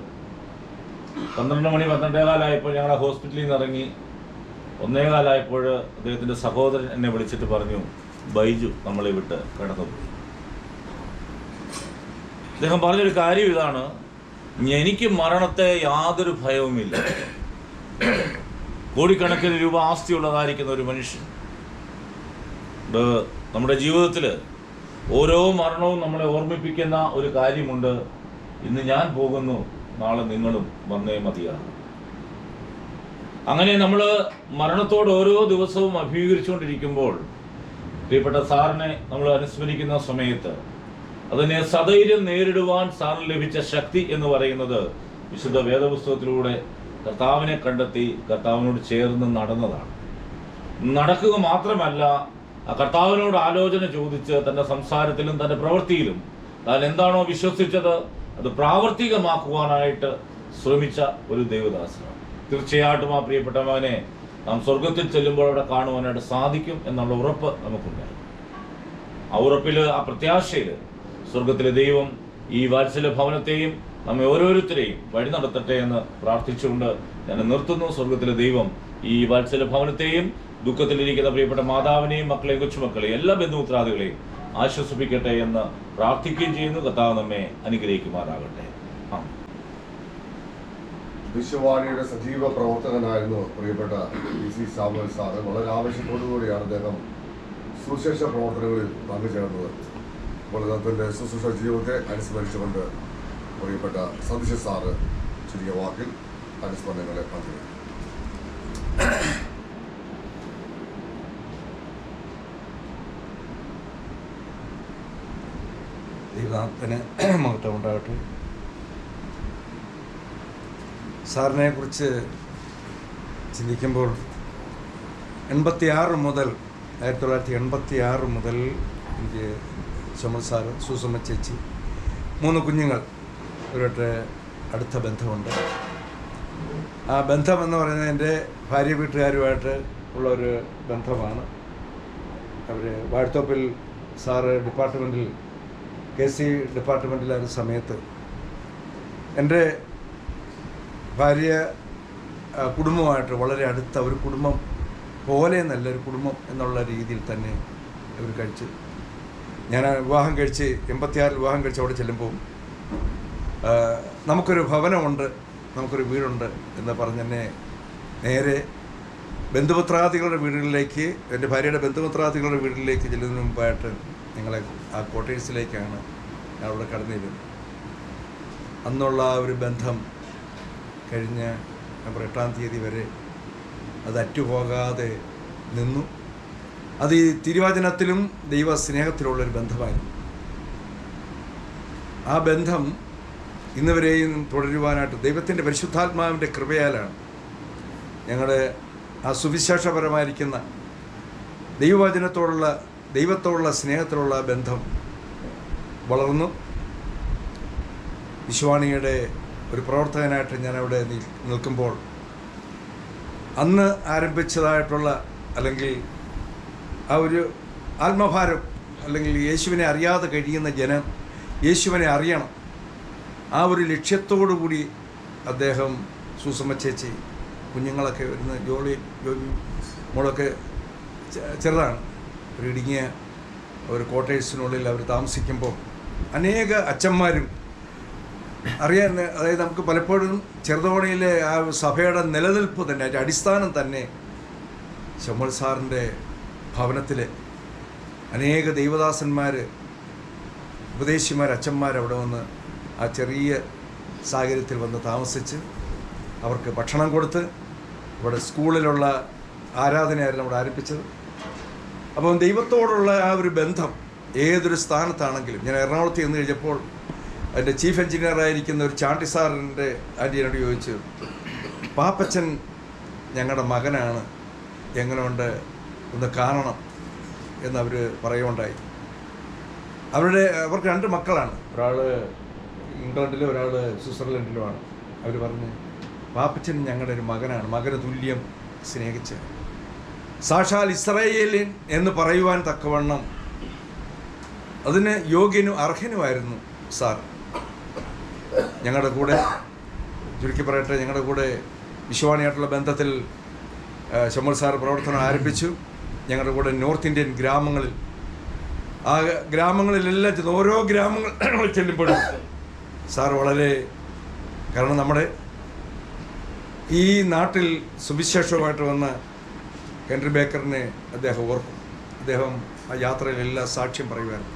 12 മണി 12:15 ഞങ്ങൾ ആ ഹോസ്പിറ്റലിൽ നിന്ന് ഇറങ്ങി. 1:15 അദ്ദേഹത്തിൻ്റെ സഹോദരൻ എന്നെ വിളിച്ചിട്ട് പറഞ്ഞു, ബൈജു നമ്മളെ വിട്ട് കടന്നുപോയി. അദ്ദേഹം പറഞ്ഞൊരു കാര്യം ഇതാണ്, എനിക്ക് മരണത്തെ യാതൊരു ഭയവുമില്ല. കോടിക്കണക്കിന് രൂപ ആസ്തിയുള്ളതായിരിക്കുന്ന ഒരു മനുഷ്യൻ. നമ്മുടെ ജീവിതത്തിൽ ഓരോ മരണവും നമ്മളെ ഓർമ്മിപ്പിക്കുന്ന ഒരു കാര്യമുണ്ട്, ഇന്ന് ഞാൻ പോകുന്നു, നാളെ നിങ്ങളും വന്നേ മതിയാണ്. അങ്ങനെ നമ്മൾ മരണത്തോട് ഓരോ ദിവസവും അഭിമുഖീകരിച്ചുകൊണ്ടിരിക്കുമ്പോൾ പ്രിയപ്പെട്ട സാറിനെ നമ്മൾ അനുസ്മരിക്കുന്ന സമയത്ത് അതിനെ സധൈര്യം നേരിടുവാൻ സാറിന് ലഭിച്ച ശക്തി എന്ന് പറയുന്നത് വിശുദ്ധ വേദപുസ്തകത്തിലൂടെ കർത്താവിനെ കണ്ടെത്തി കർത്താവിനോട് ചേർന്ന് നടന്നതാണ്. നടക്കുക മാത്രമല്ല, ആ കർത്താവിനോട് ആലോചന ചോദിച്ച് തൻ്റെ സംസാരത്തിലും തൻ്റെ പ്രവൃത്തിയിലും താൻ എന്താണോ വിശ്വസിച്ചത് അത് പ്രാവർത്തികമാക്കുവാനായിട്ട് ശ്രമിച്ച ഒരു ദൈവദാസനാണ്. തീർച്ചയായിട്ടും ആ പ്രിയപ്പെട്ട മകനെ നാം സ്വർഗത്തിൽ ചെല്ലുമ്പോൾ അവിടെ കാണുവാനായിട്ട് സാധിക്കും എന്നുള്ള ഉറപ്പ് നമുക്കുണ്ടായി. ആ ഉറപ്പിൽ, ആ പ്രത്യാശയിൽ സ്വർഗത്തിലെ ദൈവം ഈ വാത്സല്യ ഭവനത്തെയും നമ്മെ ഓരോരുത്തരെയും വഴി നടത്തട്ടെ എന്ന് പ്രാർത്ഥിച്ചുകൊണ്ട് ഞാൻ നിർത്തുന്നു. സ്വർഗത്തിലെ ദൈവം ഈ വാത്സല്യ ഭവനത്തെയും ദുഃഖത്തിലിരിക്കുന്ന പ്രിയപ്പെട്ട മാതാവിനെയും മക്കളെയും കൊച്ചുമക്കളെയും എല്ലാ ബന്ധുമിത്രാദികളെയും ആശ്വസിപ്പിക്കട്ടെ എന്ന് പ്രാർത്ഥിക്കുകയും ചെയ്യുന്നു. കർത്താവ് നമ്മെ അനുഗ്രഹിക്കുമാറാകട്ടെ. വിശ്വവാണിയുടെ സജീവ പ്രവർത്തകനായിരുന്നു പ്രിയപ്പെട്ട PC സാമുവൽ സാറ്. വളരെ ആവശ്യത്തോടുകൂടിയാണ് അദ്ദേഹം സുശേഷ പ്രവർത്തനങ്ങളിൽ പങ്കുചേർന്നത്. അപ്പോൾ അദ്ദേഹത്തിൻ്റെ ശുശ്രൂഷ ജീവിതത്തെ അനുസ്മരിച്ചുകൊണ്ട് പ്രിയപ്പെട്ട സതീശ സാറ് ചുരുങ്ങിയ വാക്കിൽ അനുസ്മരണങ്ങളെ പങ്കുവയ്ക്കും. ദൈവത്തിന് മഹത്വം ഉണ്ടാകട്ടെ. സാറിനെ കുറിച്ച് ചിന്തിക്കുമ്പോൾ 1986 മുതൽ എനിക്ക് ചുമൽ സാറ്, സുസമ്മ ചേച്ചി, 3 കുഞ്ഞുങ്ങൾ, ഇവരുടെ അടുത്ത ബന്ധമുണ്ട്. ആ ബന്ധമെന്ന് പറയുന്നത് എൻ്റെ ഭാര്യ വീട്ടുകാരുമായിട്ട് ഉള്ളൊരു ബന്ധമാണ്. അവർ വാഴത്തോപ്പിൽ സാറ് ഡിപ്പാർട്ട്മെൻറ്റിൽ KC ഡിപ്പാർട്ട്മെൻറ്റിലായ സമയത്ത് എൻ്റെ ഭാര്യ കുടുംബമായിട്ട് വളരെ അടുത്ത ഒരു കുടുംബം പോലെ നല്ലൊരു കുടുംബം എന്നുള്ള രീതിയിൽ തന്നെ ഇവർ കഴിച്ച്, ഞാൻ വിവാഹം കഴിച്ച് 86 വിവാഹം കഴിച്ച് അവിടെ ചെല്ലുമ്പോൾ നമുക്കൊരു ഭവനമുണ്ട്, നമുക്കൊരു വീടുണ്ട് എന്ന് പറഞ്ഞെന്നെ നേരെ ബന്ധുമിത്രാദികളുടെ വീടുകളിലേക്ക്, എൻ്റെ ഭാര്യയുടെ ബന്ധുമിത്രാദികളുടെ വീട്ടിലേക്ക് ചെല്ലുന്നതിന് മുമ്പായിട്ട് ഞങ്ങളെ ആ ക്വാർട്ടേഴ്സിലേക്കാണ് ഞാൻ അവിടെ കടന്നിരുന്നത്. അന്നുള്ള ആ ഒരു ബന്ധം കഴിഞ്ഞ നവംബർ 8-ാം തീയതി വരെ അത് അറ്റുപോകാതെ നിന്നു. അത് ഈ തിരുവചനത്തിലും ദൈവ സ്നേഹത്തിലുള്ളൊരു ബന്ധമായിരുന്നു. ആ ബന്ധം ഇന്നുവരെയും തുടരുവാനായിട്ട് ദൈവത്തിൻ്റെ പരിശുദ്ധാത്മാവിൻ്റെ കൃപയാലാണ് ഞങ്ങളുടെ ആ സുവിശേഷപരമായിരിക്കുന്ന ദൈവത്തോടുള്ള സ്നേഹത്തിലുള്ള ബന്ധം വളർന്നു. വിശ്വാണിയുടെ ഒരു പ്രവർത്തകനായിട്ട് ഞാനവിടെ നിൽക്കുമ്പോൾ അന്ന് ആരംഭിച്ചതായിട്ടുള്ള അല്ലെങ്കിൽ ആ ഒരു ആത്മഭാരം, അല്ലെങ്കിൽ യേശുവിനെ അറിയാതെ കഴിയുന്ന ജനം യേശുവിനെ അറിയണം, ആ ഒരു ലക്ഷ്യത്തോടു കൂടി അദ്ദേഹം, സുസമ്മ ചേച്ചി, കുഞ്ഞുങ്ങളൊക്കെ വരുന്ന ജോലി മോളൊക്കെ ചെറുതാണ്, ഒരു ഇടുങ്ങിയ ഒരു ക്വാർട്ടേഴ്സിനുള്ളിൽ അവർ താമസിക്കുമ്പോൾ അനേക അച്ഛന്മാരും അറിയാൻ, അതായത് നമുക്ക് പലപ്പോഴും ചെറുതോണിയിലെ ആ സഭയുടെ നിലനിൽപ്പ് തന്നെ, അതിൻ്റെ അടിസ്ഥാനം തന്നെ ചുമൽ സാറിൻ്റെ ഭവനത്തിൽ അനേക ദൈവദാസന്മാർ, ഉപദേശിമാർ, അച്ഛന്മാർ അവിടെ വന്ന് ആ ചെറിയ സാഹചര്യത്തിൽ വന്ന് താമസിച്ച് അവർക്ക് ഭക്ഷണം കൊടുത്ത്, ഇവിടെ സ്കൂളിലുള്ള ആരാധനയായിരുന്നു അവിടെ ആരംഭിച്ചത്. അപ്പം ദൈവത്തോടുള്ള ആ ഒരു ബന്ധം ഏതൊരു സ്ഥാനത്താണെങ്കിലും, ഞാൻ എറണാകുളത്ത് ചെന്ന് കഴിഞ്ഞപ്പോൾ അതിൻ്റെ ചീഫ് എഞ്ചിനീയറായിരിക്കുന്ന ഒരു ചാണ്ടി സാറിൻ്റെ ആൻറ്റിയോട് ചോദിച്ചു, പാപ്പച്ചൻ ഞങ്ങളുടെ മകനാണ്, എങ്ങനെയുണ്ട് ഒന്ന് കാണണം എന്നവർ പറയുകയുണ്ടായി. അവർക്ക് 2 മക്കളാണ്, ഒരാൾ ഇംഗ്ലണ്ടിലും ഒരാൾ സ്വിറ്റ്സർലൻഡിലുമാണ്. അവർ പറഞ്ഞ്, പാപ്പച്ചൻ ഞങ്ങളുടെ ഒരു മകനാണ്, മകന് തുല്യം സ്നേഹിച്ച്, സാക്ഷാൽ ഇസ്രായേലിൻ എന്ന് പറയുവാൻ തക്കവണ്ണം അതിന് യോഗ്യനും അർഹനുമായിരുന്നു സാർ. ഞങ്ങളുടെ കൂടെ, ചുരുക്കി പറയട്ടെ, ഞങ്ങളുടെ കൂടെ വിശ്വാണിയായിട്ടുള്ള ബന്ധത്തിൽ ചുമൽ സാർ പ്രവർത്തനം ആരംഭിച്ചു. ഞങ്ങളുടെ കൂടെ നോർത്ത് ഇന്ത്യൻ ഗ്രാമങ്ങളിൽ, ആ ഗ്രാമങ്ങളിലെല്ലാം ചെന്ന് ഓരോ ഗ്രാമങ്ങൾ ചെല്ലുമ്പോഴും സാർ വളരെ, കാരണം നമ്മുടെ ഈ നാട്ടിൽ സുവിശേഷവുമായിട്ട് വന്ന ഹെൻറി ബേക്കറിനെ അദ്ദേഹം ഓർക്കും. അദ്ദേഹം ആ യാത്രയിലെല്ലാം സാക്ഷ്യം പറയുമായിരുന്നു.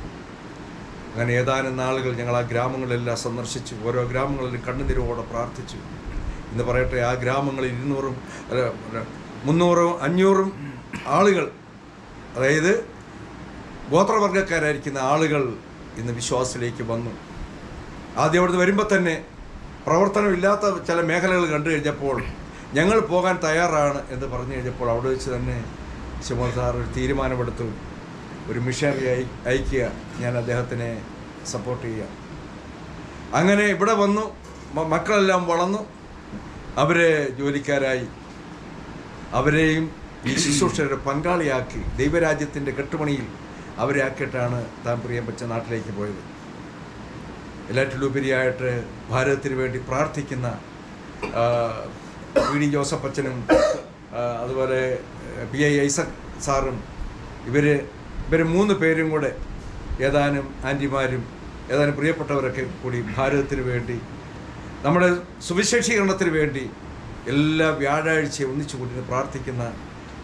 അങ്ങനെ ഏതാനും നാളുകൾ ഞങ്ങൾ ആ ഗ്രാമങ്ങളിലെല്ലാം സന്ദർശിച്ചു, ഓരോ ഗ്രാമങ്ങളിലും കണ്ണുനീരോടെ പ്രാർത്ഥിച്ചു. ഇന്ന് പറയട്ടെ, ആ ഗ്രാമങ്ങളിൽ 200, 300, 500 ആളുകൾ, അതായത് ഗോത്രവർഗ്ഗക്കാരായിരിക്കുന്ന ആളുകൾ ഇന്ന് വിശ്വാസത്തിലേക്ക് വന്നു. ആദ്യം അവിടുന്ന് വരുമ്പോൾ തന്നെ പ്രവർത്തനമില്ലാത്ത ചില മേഖലകൾ കണ്ടു കഴിഞ്ഞപ്പോൾ ഞങ്ങൾ പോകാൻ തയ്യാറാണ് എന്ന് പറഞ്ഞു കഴിഞ്ഞപ്പോൾ അവിടെ വെച്ച് തന്നെ ചുമൽ സാർ ഒരു തീരുമാനമെടുത്തു, ഒരു മിഷനറി അയക്കുക, ഞാൻ അദ്ദേഹത്തിനെ സപ്പോർട്ട് ചെയ്യാം. അങ്ങനെ ഇവിടെ വന്നു, മക്കളെല്ലാം വളർന്നു, അവരെ ജോലിക്കാരായി, അവരെയും ഈ ശുശ്രൂഷയുടെ പങ്കാളിയാക്കി ദൈവരാജ്യത്തിൻ്റെ കെട്ടുപണിയിൽ അവരെ ആക്കിയിട്ടാണ് താൻ പ്രിയം വെച്ച നാട്ടിലേക്ക് പോയത്. എല്ലാറ്റിലുപരിയായിട്ട് ഭാരതത്തിന് വേണ്ടി പ്രാർത്ഥിക്കുന്ന പി ഡി ജോസഫ് അച്ഛനും അതുപോലെ പി ഐ ഐസക് സാറും ഇവർ 3 പേരും കൂടെ ഏതാനും ആൻറ്റിമാരും ഏതാനും പ്രിയപ്പെട്ടവരൊക്കെ കൂടി ഭാരതത്തിന് വേണ്ടി നമ്മുടെ സുവിശേഷീകരണത്തിന് വേണ്ടി എല്ലാ വ്യാഴാഴ്ചയും ഒന്നിച്ചു കൂടി പ്രാർത്ഥിക്കുന്ന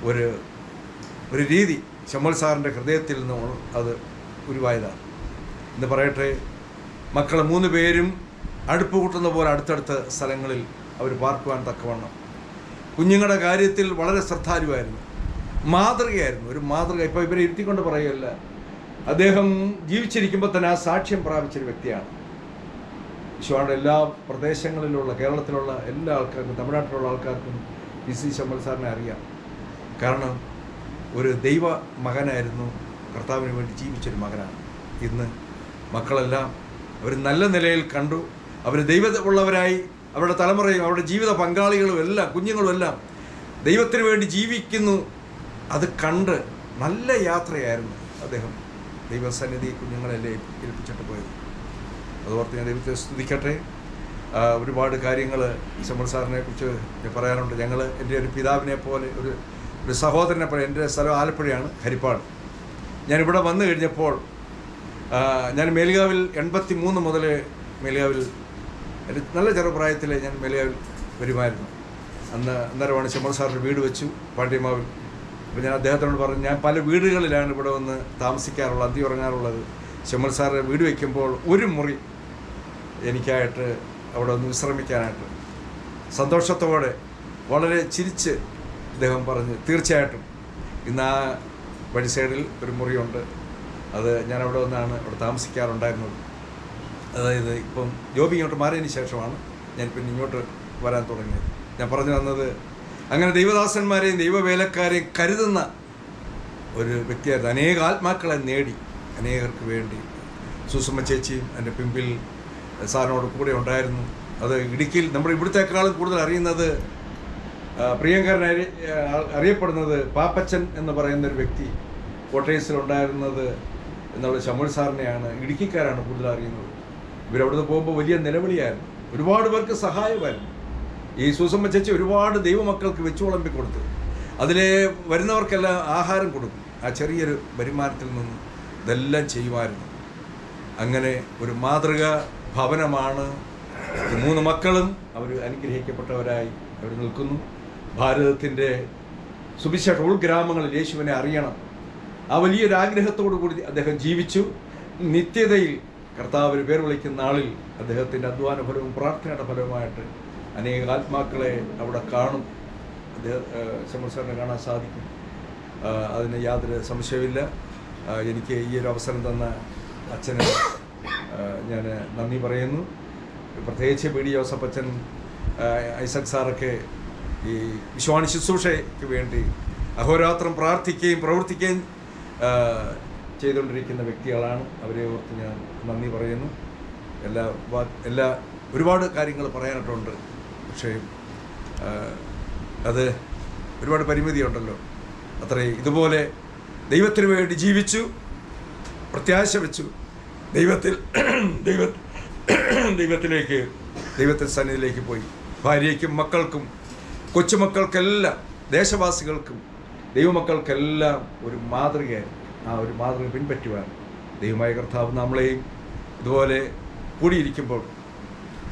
ഒരു രീതി ശമ്മൽ സാറിൻ്റെ ഹൃദയത്തിൽ നിന്ന് അത് ഉരുവായതാണ്. എന്ന് പറയട്ടെ, മക്കൾ 3 പേരും അടുപ്പ് കൂട്ടുന്ന പോലെ അടുത്തടുത്ത സ്ഥലങ്ങളിൽ അവർ പാർക്കുവാൻ തക്കവണ്ണം കുഞ്ഞുങ്ങളുടെ കാര്യത്തിൽ വളരെ ശ്രദ്ധാലുവായിരുന്നു, മാതൃകയായിരുന്നു. ഒരു മാതൃക. ഇപ്പോൾ ഇവരെ ഇരുത്തിക്കൊണ്ട് പറയുകയല്ല, അദ്ദേഹം ജീവിച്ചിരിക്കുമ്പോൾ തന്നെ ആ സാക്ഷ്യം പ്രാപിച്ചൊരു വ്യക്തിയാണ്. ഈശോയുടെ എല്ലാ പ്രദേശങ്ങളിലുള്ള കേരളത്തിലുള്ള എല്ലാ ആൾക്കാർക്കും തമിഴ്നാട്ടിലുള്ള ആൾക്കാർക്കും പി സി ശമ്മൽ സാറിനെ അറിയാം. കാരണം ഒരു ദൈവ മകനായിരുന്നു, കർത്താവിന് വേണ്ടി ജീവിച്ചൊരു മകനാണ്. ഇന്ന് മക്കളെല്ലാം അവർ നല്ല നിലയിൽ കണ്ടു, അവർ ദൈവമുള്ളവരായി, അവരുടെ തലമുറയും അവരുടെ ജീവിത പങ്കാളികളും എല്ലാം കുഞ്ഞുങ്ങളും എല്ലാം ദൈവത്തിന് വേണ്ടി ജീവിക്കുന്നു. അത് കണ്ട് നല്ല യാത്രയായിരുന്നു അദ്ദേഹം ദൈവസന്നിധി കുഞ്ഞുങ്ങളെല്ലാം ഏൽപ്പിച്ചിട്ട് പോയത്. അതോർത്ത് ഞാൻ ദൈവത്തെ സ്തുതിക്കട്ടെ. ഒരുപാട് കാര്യങ്ങൾ ശമ്മൽ സാറിനെ കുറിച്ച് പറയാനുണ്ട്. എൻ്റെ ഒരു പിതാവിനെ പോലെ ഒരു സഹോദരനെ പോലെ. എൻ്റെ സ്ഥലം ആലപ്പുഴയാണ്, ഹരിപ്പാട്. ഞാനിവിടെ വന്നു കഴിഞ്ഞപ്പോൾ ഞാൻ മേലുകാവിൽ 83 മുതൽ മേലുകാവിൽ നല്ല ചെറുപ്രായത്തിൽ ഞാൻ മേലുകാവിൽ വരുമായിരുന്നു. അന്നേരമാണ് ശമ്മൽ സാറിൻ്റെ വീട് വെച്ചു പാണ്ഡ്യമാവിൽ. അപ്പോൾ ഞാൻ അദ്ദേഹത്തോട് പറഞ്ഞു, ഞാൻ പല വീടുകളിലാണ് ഇവിടെ വന്ന് താമസിക്കാറുള്ളത്, അന്തി ഉറങ്ങാറുള്ളത്. ശമ്മൽ സാറിൻ്റെ വീട് വയ്ക്കുമ്പോൾ ഒരു മുറി എനിക്കായിട്ട് അവിടെ ഒന്ന് വിശ്രമിക്കാനായിട്ട് സന്തോഷത്തോടെ വളരെ ചിരിച്ച് അദ്ദേഹം പറഞ്ഞ്, തീർച്ചയായിട്ടും ഇന്ന് ആ വഴി സൈഡിൽ ഒരു മുറിയുണ്ട്, അത് ഞാൻ അവിടെ വന്നാണ് അവിടെ താമസിക്കാറുണ്ടായിരുന്നത്. അതായത് ഇപ്പം ജോബി ഇങ്ങോട്ട് മാറിയതിന് ശേഷമാണ് ഞാൻ പിന്നെ ഇങ്ങോട്ട് വരാൻ തുടങ്ങിയത്. ഞാൻ പറഞ്ഞു വന്നത്, അങ്ങനെ ദൈവദാസന്മാരെയും ദൈവവേലക്കാരെയും കരുതുന്ന ഒരു വ്യക്തിയായിരുന്നു. അനേക ആത്മാക്കളെ നേടി അനേകർക്ക് വേണ്ടി. സുസമ്മ ചേച്ചിയും എൻ്റെ പിമ്പിൽ സാറിനോട് കൂടെ ഉണ്ടായിരുന്നു. അത് ഇടുക്കിയിൽ നമ്മുടെ ഇവിടുത്തേക്കാളും കൂടുതൽ അറിയുന്നത്, പ്രിയങ്കരനായി അറിയപ്പെടുന്നത് പാപ്പച്ചൻ എന്ന് പറയുന്നൊരു വ്യക്തി കോട്ടയസിലുണ്ടായിരുന്നത് എന്നുള്ള ശമ്മൽ സാറിനെയാണ്. ഇടുക്കിക്കാരാണ് കൂടുതൽ അറിയുന്നത്. ഇവരവിടുന്ന് പോകുമ്പോൾ വലിയ നിലവിളിയായിരുന്നു, ഒരുപാട് പേർക്ക് സഹായമായിരുന്നു. ഈ സുസമ്മ ചേച്ചി ഒരുപാട് ദൈവമക്കൾക്ക് വെച്ചു വിളമ്പി കൊടുത്തു. അതിലെ വരുന്നവർക്കെല്ലാം ആഹാരം കൊടുക്കും. ആ ചെറിയൊരു വരുമാനത്തിൽ നിന്ന് ഇതെല്ലാം ചെയ്യുമായിരുന്നു. അങ്ങനെ ഒരു മാതൃക ഭവനമാണ്. 3 മക്കളും അവർ അനുഗ്രഹിക്കപ്പെട്ടവരായി അവർ നിൽക്കുന്നു. ഭാരതത്തിൻ്റെ സുവിശേഷ ഉൾഗ്രാമങ്ങളിൽ യേശുവിനെ അറിയണം, ആ വലിയൊരു ആഗ്രഹത്തോടു കൂടി അദ്ദേഹം ജീവിച്ചു. നിത്യതയിൽ കർത്താവിന് പേർ വിളിക്കുന്ന നാളിൽ അദ്ദേഹത്തിൻ്റെ അധ്വാന ഫലവും പ്രാർത്ഥനയുടെ ഫലവുമായിട്ട് അനേക ആത്മാക്കളെ അവിടെ കാണും. ശമ്മൽ സാറിനെ കാണാൻ സാധിക്കും, അതിന് യാതൊരു സംശയമില്ല. എനിക്ക് ഈ ഒരു അവസരം തന്ന അച്ഛന് ഞാൻ നന്ദി പറയുന്നു. പ്രത്യേകിച്ച് പി ഡി ജോസഫ് അച്ഛൻ, ഐസക് സാറൊക്കെ ഈ വിശ്വാണി ശുശ്രൂഷയ്ക്ക് വേണ്ടി അഹോരാത്രം പ്രാർത്ഥിക്കുകയും പ്രവർത്തിക്കുകയും ചെയ്തുകൊണ്ടിരിക്കുന്ന വ്യക്തികളാണ്. അവരെ ഓർത്ത് ഞാൻ നന്ദി പറയുന്നു. എല്ലാ ഒരുപാട് കാര്യങ്ങൾ പറയാനായിട്ടുണ്ട്, പക്ഷേ അത് ഒരുപാട് പരിമിതിയുണ്ടല്ലോ. അത്രയും ഇതുപോലെ ദൈവത്തിന് വേണ്ടി ജീവിച്ചു, പ്രത്യാശ വെച്ചു, ദൈവത്തിൽ സന്നിധിയിലേക്ക് പോയി. ഭാര്യയ്ക്കും മക്കൾക്കും കൊച്ചുമക്കൾക്കെല്ലാം ദേശവാസികൾക്കും ദൈവമക്കൾക്കെല്ലാം ഒരു മാതൃകയായിരുന്നു. ആ ഒരു മാതൃക പിൻപറ്റുവാൻ ദൈവമായ കർത്താവ് നമ്മളെയും ഇതുപോലെ കൂടിയിരിക്കുമ്പോൾ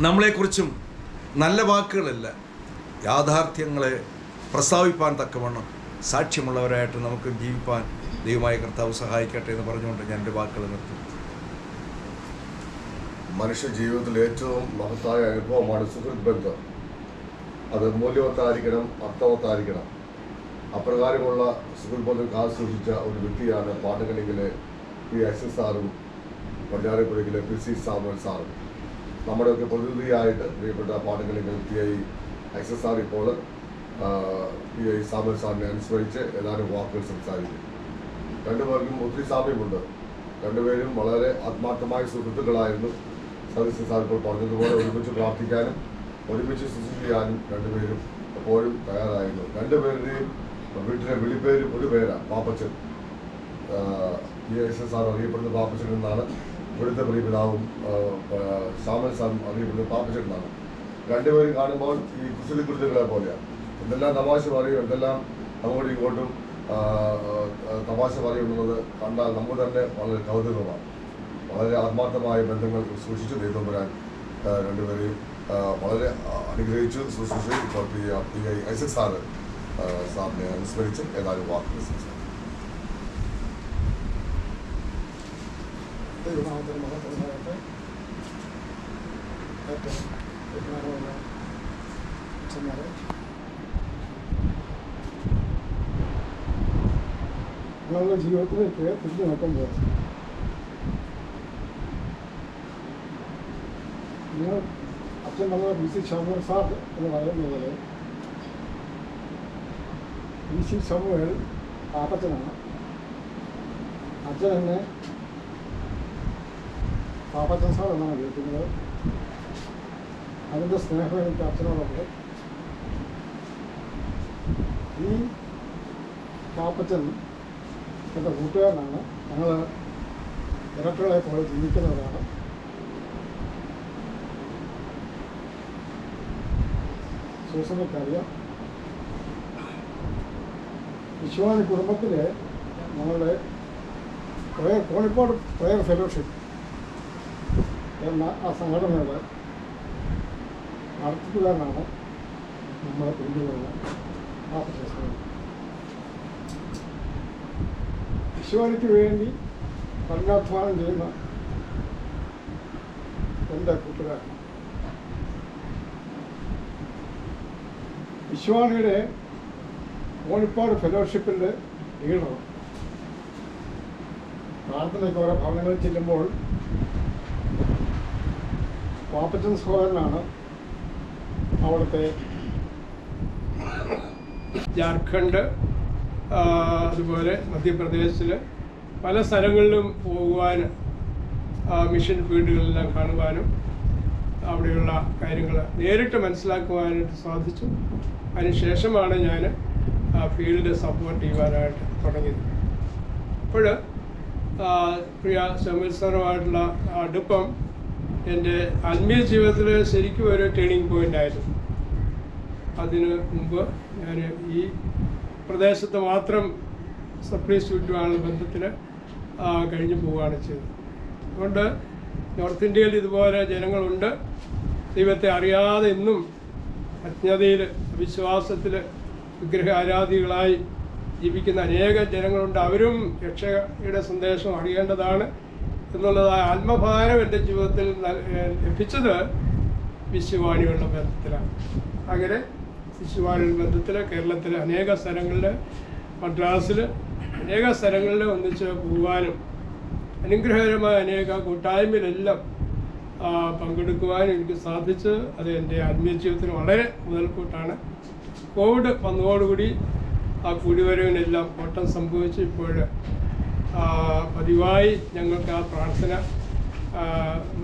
നമ്മളെക്കുറിച്ചും നല്ല വാക്കുകളല്ല, യാഥാർത്ഥ്യങ്ങളെ പ്രസ്താവിപ്പാൻ തക്കവണ്ണം സാക്ഷ്യമുള്ളവരായിട്ട് നമുക്ക് ജീവിപ്പാൻ ദൈവമായ കർത്താവ് സഹായിക്കട്ടെ എന്ന് പറഞ്ഞുകൊണ്ട് ഞാൻ എൻ്റെ വാക്കുകൾ നിർത്തുന്നു. മനുഷ്യ ജീവിതത്തിൽ ഏറ്റവും മഹത്തായ അനുഭവമാണ് സുഹൃത്ത് ബന്ധം. അത് മൂല്യവത്തായിരിക്കണം, അർത്ഥവത്തായിരിക്കണം. അപ്രകാരമുള്ള സുഹൃത്ത് ബന്ധം കാത്തു സൂക്ഷിച്ച ഒരു വ്യക്തിയാണ് പാണ്ടകണിയിലെ പി ഐസക് സാറും പടിഞ്ഞാറേപ്പുഴയിലെ പി സി സാമുവൽ സാറും. നമ്മുടെയൊക്കെ പ്രതിനിധിയായിട്ട് പ്രിയപ്പെട്ട പാണ്ടകണികൾ പി ഐ ഐസക് സാർ ഇപ്പോൾ പി ഐ സാമുവൽ സാറിനെ അനുസ്മരിച്ച് ഏതാനും വാക്കുകൾ സംസാരിക്കും. രണ്ടുപേർക്കും ഒത്തിരി സാമ്യമുണ്ട്. രണ്ടുപേരും വളരെ ആത്മാർത്ഥമായ സുഹൃത്തുക്കളായിരുന്നു. സതീശൻ സാർ ഇപ്പോൾ പറഞ്ഞതുപോലെ ഒരുമിച്ച് പ്രാർത്ഥിക്കാനും ഒരുമിച്ച് ശുശ്രൂഷിക്കാനും രണ്ടുപേരും എപ്പോഴും തയ്യാറായിരുന്നു. രണ്ടുപേരുടെയും വീട്ടിലെ വിളിപ്പേരും ഒരു പേരാണ് പാപ്പച്ചൻ. പി ഐ സാർ അറിയപ്പെടുന്ന പാപ്പച്ചൻ എന്നാണ്. ഇവിടുത്തെ പ്രിയ പിതാവും സാമൽ സാം അറിയപ്പെടുന്ന പാപ്പച്ചേട്ടനാണ്. രണ്ടുപേരും കാണുമ്പോൾ ഈ കുസൃതി കുരുത്തുകളെ പോലെയാണ്. എന്തെല്ലാം തമാശ പറയും, എന്തെല്ലാം അങ്ങോട്ടും ഇങ്ങോട്ടും തമാശ പറയുന്നത് കണ്ടാൽ നമുക്ക് തന്നെ വളരെ കൗതുകമാണ്. വളരെ ആത്മാർത്ഥമായ ബന്ധങ്ങൾ സൂക്ഷിച്ചു ദൈവം വരാൻ രണ്ടുപേരെയും വളരെ അനുഗ്രഹിച്ചു ശുശ്രൂഷയിൽ. ഇപ്പോൾ പി.ഐ. ഐസക് സാറിനെ അനുസ്മരിച്ച് ഏതാനും വാക്കുകൾ സംസാരിക്കും. ഞങ്ങളുടെ ജീവിതത്തിലേക്ക് തിരിഞ്ഞു നോക്കുമ്പോൾ നിങ്ങൾ അച്ഛൻ നമ്മൾ പി.സി. ശമുവേൽ സാർ എന്ന് പറയുന്നത് പി.സി. ശമുവേൽ പാപ്പച്ചനാണ്. അച്ഛൻ എന്നെ പാപ്പച്ചൻ സാർ എന്നാണ് വിളിക്കുന്നത്. അതിൻ്റെ സ്നേഹം എനിക്ക് അച്ഛനോടൊപ്പം. ഈ പാപ്പച്ചൻ എൻ്റെ കൂട്ടുകാരനാണ്. ഞങ്ങൾ ഇരട്ടകളെ പോലെ ജീവിക്കുന്നവരാണ്. സൂസനക്കറിയാം. വിശ്വാനി കുടുംബത്തിലെ ഞങ്ങളുടെ കോഴിക്കോട് പ്രയർ ഫെലോഷിപ്പ് എന്ന ആ സംഘടനയുടെ നടത്തിപ്പുകാരനാണ് നമ്മളെ പിന്തുണയുള്ള പാപ്പച്ചൻ. വിശ്വാനിക്ക് വേണ്ടി കഠിനാധ്വാനം ചെയ്യുന്ന എൻ്റെ കൂട്ടുകാരൻ. വിശ്വാനിയുടെ കോഴിക്കോട് ഫെലോഷിപ്പിൻ്റെ ലീഡർ. പ്രാർത്ഥനയ്ക്ക് ഓരോ ഭവനങ്ങളിൽ ചെല്ലുമ്പോൾ പാപ്പച്ചൻ സഹോദരനാണ് അവിടുത്തെ. ജാർഖണ്ഡ്, അതുപോലെ മധ്യപ്രദേശിൽ പല സ്ഥലങ്ങളിലും പോകുവാൻ, മിഷൻ ഫീൽഡുകളെല്ലാം കാണുവാനും അവിടെയുള്ള കാര്യങ്ങൾ നേരിട്ട് മനസ്സിലാക്കുവാനായിട്ട് സാധിച്ചു. അതിനുശേഷമാണ് ഞാൻ ഫീൽഡ് സപ്പോർട്ട് ചെയ്യുവാനായിട്ട് തുടങ്ങിയത്. അപ്പോൾ പ്രിയ ശമുവേൽ സാറുമായിട്ടുള്ള അടുപ്പം എൻ്റെ ആത്മീയ ജീവിതത്തിൽ ശരിക്കും ഒരു ടേണിംഗ് പോയിൻ്റ് ആയിരുന്നു. അതിന് മുമ്പ് ഞാൻ ഈ പ്രദേശത്ത് മാത്രം സപ്ലൈസ് ചുറ്റുവാനുള്ള ബന്ധത്തിൽ കഴിഞ്ഞു പോവുകയാണ് ചെയ്തത്. അതുകൊണ്ട് നോർത്ത് ഇന്ത്യയിൽ ഇതുപോലെ ജനങ്ങളുണ്ട്. ദൈവത്തെ അറിയാതെ ഇന്നും അജ്ഞതയിൽ, വിശ്വാസത്തിൽ വിഗ്രഹാരാധികളായി ജീവിക്കുന്ന അനേക ജനങ്ങളുണ്ട്. അവരും രക്ഷയുടെ സന്ദേശം അറിയേണ്ടതാണ് എന്നുള്ളതായ ആത്മഭാരം എൻ്റെ ജീവിതത്തിൽ ലഭിച്ചത് വിശ്വാനികളുടെ ബന്ധത്തിലാണ്. അങ്ങനെ വിശ്വാനികളുടെ ബന്ധത്തിൽ കേരളത്തിലെ അനേക സ്ഥലങ്ങളിൽ, മദ്രാസിൽ അനേക സ്ഥലങ്ങളിൽ ഒന്നിച്ച് പോകാനും അനുഗ്രഹകരമായ അനേക കൂട്ടായ്മയിലെല്ലാം പങ്കെടുക്കുവാനും എനിക്ക് സാധിച്ചു. അത് എൻ്റെ ആത്മീയ ജീവിതത്തിന് വളരെ മുതൽക്കൂട്ടാണ്. കോവിഡ് വന്നതോടുകൂടി ആ കൂടിവരവിനെല്ലാം കോട്ടം സംഭവിച്ചു. ഇപ്പോൾ പതിവായി ഞങ്ങൾക്ക് ആ പ്രാർത്ഥന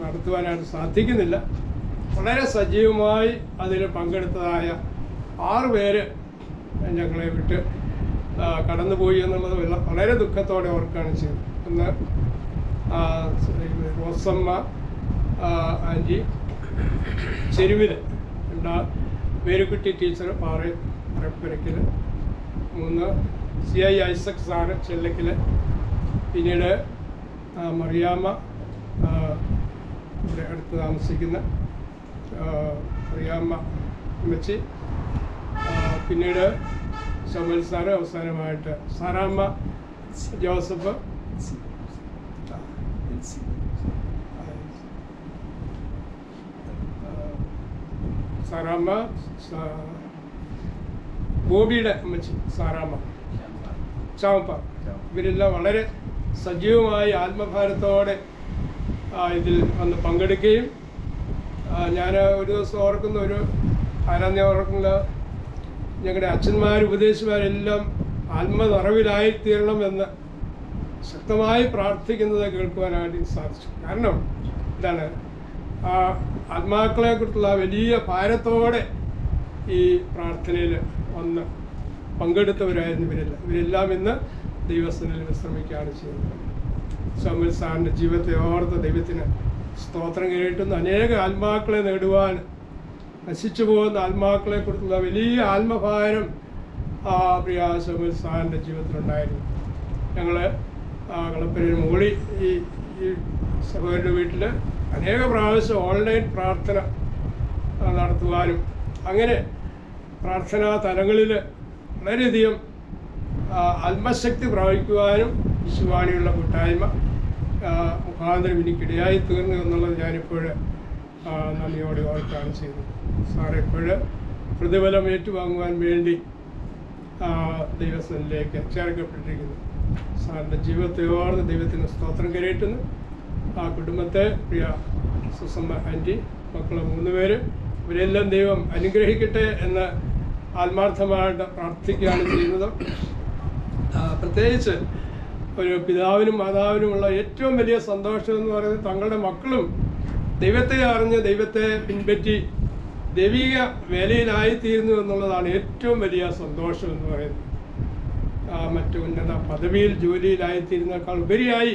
നടത്തുവാനായിട്ട് സാധിക്കുന്നില്ല. വളരെ സജീവമായി അതിൽ പങ്കെടുത്തതായ 6 പേര് ഞങ്ങളെ വിട്ട് കടന്നുപോയി എന്നുള്ളത് വളരെ ദുഃഖത്തോടെ ഓർക്കുകയാണ് ചെയ്തത്. ഒന്ന് റോസമ്മ ആൻറ്റി ചെരുവിൽ, മേരുക്കുട്ടി ടീച്ചർ പാറപ്പുരയ്ക്കൽ, 3 CI ഐസക് സാറ് ചെല്ലക്കിൽ, പിന്നീട് മറിയാമ്മ ഇവിടെ അടുത്ത് താമസിക്കുന്ന മറിയാമ്മ അമ്മച്ചി, പിന്നീട് ശമുവേൽ സാറ്, അവസാനമായിട്ട് സാറാമ്മ ജോസഫ്, സാറാമ്മ, ബോബിയുടെ അമ്മച്ചി സാറാമ്മ, ചാവപ്പ, ഇവരെല്ലാം വളരെ സജീവമായി ആത്മഭാരത്തോടെ ഇതിൽ വന്ന് പങ്കെടുക്കുകയും, ഞാൻ ഒരു ദിവസം ഓർക്കുന്ന ഒരു ആരാധന ഓർക്കുന്ന ഞങ്ങളുടെ അച്ഛന്മാർ, ഉപദേശിമാരെല്ലാം ആത്മനിറവിലായിത്തീരണമെന്ന് ശക്തമായി പ്രാർത്ഥിക്കുന്നത് കേൾക്കുവാനായിട്ട് സാധിച്ചു. കാരണം എന്താണ്, ആത്മാക്കളെക്കുറിച്ചുള്ള വലിയ ഭാരത്തോടെ ഈ പ്രാർത്ഥനയിൽ വന്ന് പങ്കെടുത്തവരായിരുന്നു ഇവരെല്ലാം ഇന്ന് ദൈവസ്ഥനിൽ വിശ്രമിക്കുകയാണ് ചെയ്യുന്നത്. സാമുവൽ സാറിൻ്റെ ജീവിതത്തെ ഓർത്ത് ദൈവത്തിന് സ്തോത്രം കേട്ടുന്ന അനേക ആത്മാക്കളെ നേടുവാൻ, നശിച്ചു പോകുന്ന ആത്മാക്കളെ കുറിച്ചുള്ള വലിയ ആത്മഭാരം പ്രിയ സാമുവൽ സാറിൻ്റെ ജീവിതത്തിലുണ്ടായിരുന്നു. ഞങ്ങൾ കളപ്പുരയിൽ മുകളിൽ ഈ സഹോദരൻ്റെ വീട്ടിൽ അനേക പ്രാവശ്യം ഓൺലൈൻ പ്രാർത്ഥന നടത്തുവാനും അങ്ങനെ പ്രാർത്ഥനാ തലങ്ങളിൽ വളരെയധികം ആത്മശക്തി പ്രാപിക്കുവാനും വിശുവാണിയുള്ള കൂട്ടായ്മ മുഖാന്തരം എനിക്കിടയായി തീർന്നു എന്നുള്ളത് ഞാനിപ്പോൾ നന്ദിയോടെ ഓർക്കുകയാണ് ചെയ്യുന്നത്. സാറെപ്പോൾ പ്രതിഫലം ഏറ്റുവാങ്ങുവാൻ വേണ്ടി ദൈവസ്ഥനിലേക്ക് ചേർക്കപ്പെട്ടിരിക്കുന്നു. സാറിൻ്റെ ജീവിതത്തെ ഓർന്ന് ദൈവത്തിന് സ്തോത്രം കരയറ്റുന്നു. ആ കുടുംബത്തെ പ്രിയ സുസമ്മ ആൻറ്റി, മക്കൾ 3 പേര്, ഇവരെല്ലാം ദൈവം അനുഗ്രഹിക്കട്ടെ എന്ന് ആത്മാർത്ഥമായിട്ട് പ്രാർത്ഥിക്കുകയാണ് ചെയ്യുന്നത്. പ്രത്യേകിച്ച് ഒരു പിതാവിനും മാതാവിനുമുള്ള ഏറ്റവും വലിയ സന്തോഷം എന്ന് പറയുന്നത് തങ്ങളുടെ മക്കളും ദൈവത്തെ അറിഞ്ഞ് ദൈവത്തെ പിൻപറ്റി ദൈവിക വേലയിലായിത്തീരുന്നു എന്നുള്ളതാണ് ഏറ്റവും വലിയ സന്തോഷം എന്ന് പറയുന്നത്. മറ്റു ഉന്നത പദവിയിൽ ജോലിയിലായിത്തീരുന്നേക്കാൾ ഉപരിയായി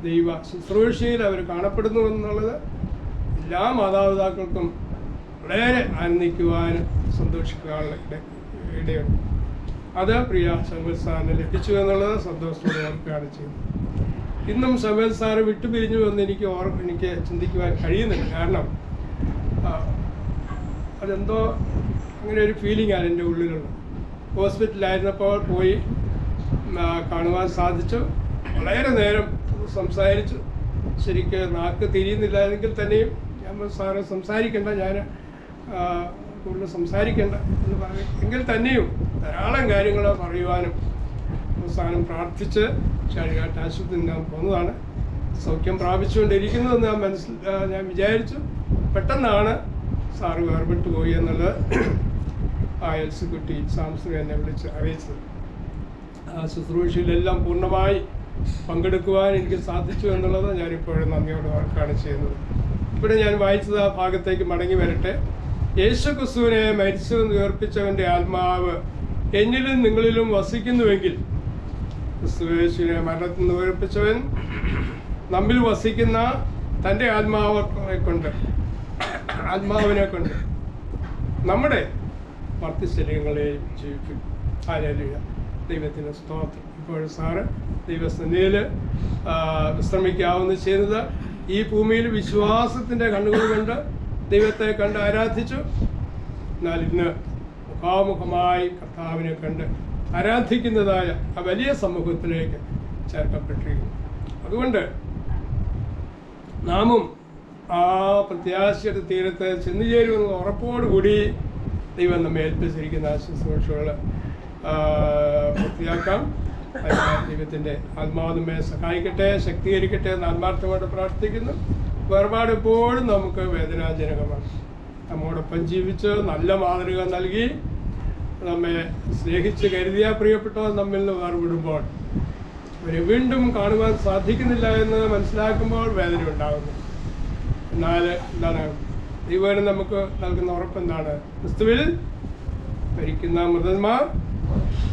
ദൈവ ശുശ്രൂഷയിൽ അവർ കാണപ്പെടുന്നു എന്നുള്ളത് എല്ലാ മാതാപിതാക്കൾക്കും വളരെ ആനന്ദിക്കുവാനും സന്തോഷിക്കുവാനുള്ള ഇടയുണ്ട്. അത് പ്രിയ സാമുവൽ സാറിന് ലഭിച്ചു എന്നുള്ളത് സന്തോഷത്തോടെ ഓർക്കുകയാണ് ചെയ്യുന്നത്. ഇന്നും സാമുവൽ സാറ് വിട്ടുപിരിഞ്ഞു എന്ന് എനിക്ക് ചിന്തിക്കുവാൻ കഴിയുന്നില്ല. കാരണം അതെന്തോ അങ്ങനെ ഒരു ഫീലിംഗാണ് എൻ്റെ ഉള്ളിലുള്ളത്. ഹോസ്പിറ്റലിലായിരുന്നപ്പോൾ പോയി കാണുവാൻ സാധിച്ചു. വളരെ നേരം സംസാരിച്ചു. ശരിക്ക് നാക്ക് തിരിയുന്നില്ലായെങ്കിൽ തന്നെയും ഞാൻ സാറ് സംസാരിക്കേണ്ട, ഞാൻ കൂടുതൽ സംസാരിക്കേണ്ട എന്ന് പറയും എങ്കിൽ തന്നെയും ധാരാളം കാര്യങ്ങൾ പറയുവാനും അവസാനം പ്രാർത്ഥിച്ച് ചാഴികാട്ട് ആശുപത്രിയിൽ ഞാൻ പോന്നതാണ്. സൗഖ്യം പ്രാപിച്ചുകൊണ്ടിരിക്കുന്നതെന്ന് ഞാൻ വിചാരിച്ചു. പെട്ടെന്നാണ് സാറ് വേർപെട്ടു പോയി എന്നുള്ളത് എൽസിക്കുട്ടി സാംസൺ എന്നെ വിളിച്ച് അറിയിച്ചത്. ആ ശുശ്രൂഷയിലെല്ലാം പൂർണ്ണമായി പങ്കെടുക്കുവാൻ എനിക്ക് സാധിച്ചു എന്നുള്ളത് ഞാനിപ്പോഴും നന്ദിയോടെ ഓർക്കുകയാണ് ചെയ്യുന്നത്. ഇവിടെ ഞാൻ വായിച്ചത് ആ ഭാഗത്തേക്ക് മടങ്ങി വരട്ടെ. യേശു ക്രിസ്തുവിനെ മരിച്ചു ഉയർപ്പിച്ചവൻ്റെ ആത്മാവ് എന്നിലും നിങ്ങളിലും വസിക്കുന്നുവെങ്കിൽ, ക്രിസ്തു യേശുവിനെ മരണത്തിൽ നിന്ന് ഉയർപ്പിച്ചവൻ നമ്മിൽ വസിക്കുന്ന തൻ്റെ ആത്മാവിനെ കൊണ്ട് നമ്മുടെ മർത്യശരീരങ്ങളെയും ജീവിപ്പിക്കും. ഹല്ലേലൂയ, ദൈവത്തിൻ്റെ സ്തോത്രം. ഇപ്പോൾ സാറ് ദൈവസന്നിധിയിൽ വിശ്രമിക്കാവുന്ന ചെയ്യുന്നത് ഈ ഭൂമിയിൽ വിശ്വാസത്തിൻ്റെ കണ്ണുകൾ കൊണ്ട് ദൈവത്തെ കണ്ട് ആരാധിച്ചു. എന്നാൽ ഇന്ന് മുഖാമുഖമായി കർത്താവിനെ കണ്ട് ആരാധിക്കുന്നതായ ആ വലിയ സമൂഹത്തിലേക്ക് ചേർക്കപ്പെട്ടിരിക്കുന്നു. അതുകൊണ്ട് നാമും ആ പ്രത്യാശയുടെ തീരത്ത് ചെന്നു ചേരുമെന്നുള്ള ഉറപ്പോടുകൂടി ദൈവം നമ്മെ ഏൽപ്പിച്ചിരിക്കുന്ന ശുശ്രൂഷകൾ പൂർത്തിയാക്കാം. ദൈവത്തിൻ്റെ ആത്മാവ് നമ്മെ സഹായിക്കട്ടെ, ശക്തീകരിക്കട്ടെ എന്ന് ആത്മാർത്ഥമായിട്ട് പ്രാർത്ഥിക്കുന്നു. വേർപാട് എപ്പോഴും നമുക്ക് വേദനാജനകമാണ്. നമ്മോടൊപ്പം ജീവിച്ച് നല്ല മാതൃക നൽകി നമ്മെ സ്നേഹിച്ച് കരുതിയ പ്രിയപ്പെട്ടവർ നമ്മിൽ നിന്ന് വേർപെടുമ്പോൾ അവരെ വീണ്ടും കാണുവാൻ സാധിക്കുന്നില്ല എന്ന് മനസ്സിലാക്കുമ്പോൾ വേദന ഉണ്ടാകുന്നു. എന്നാൽ എന്താണ് ദൈവം നമുക്ക് നൽകുന്ന ഉറപ്പെന്താണ്? ക്രിസ്തുവിൽ മരിക്കുന്ന മൃതന്മാർ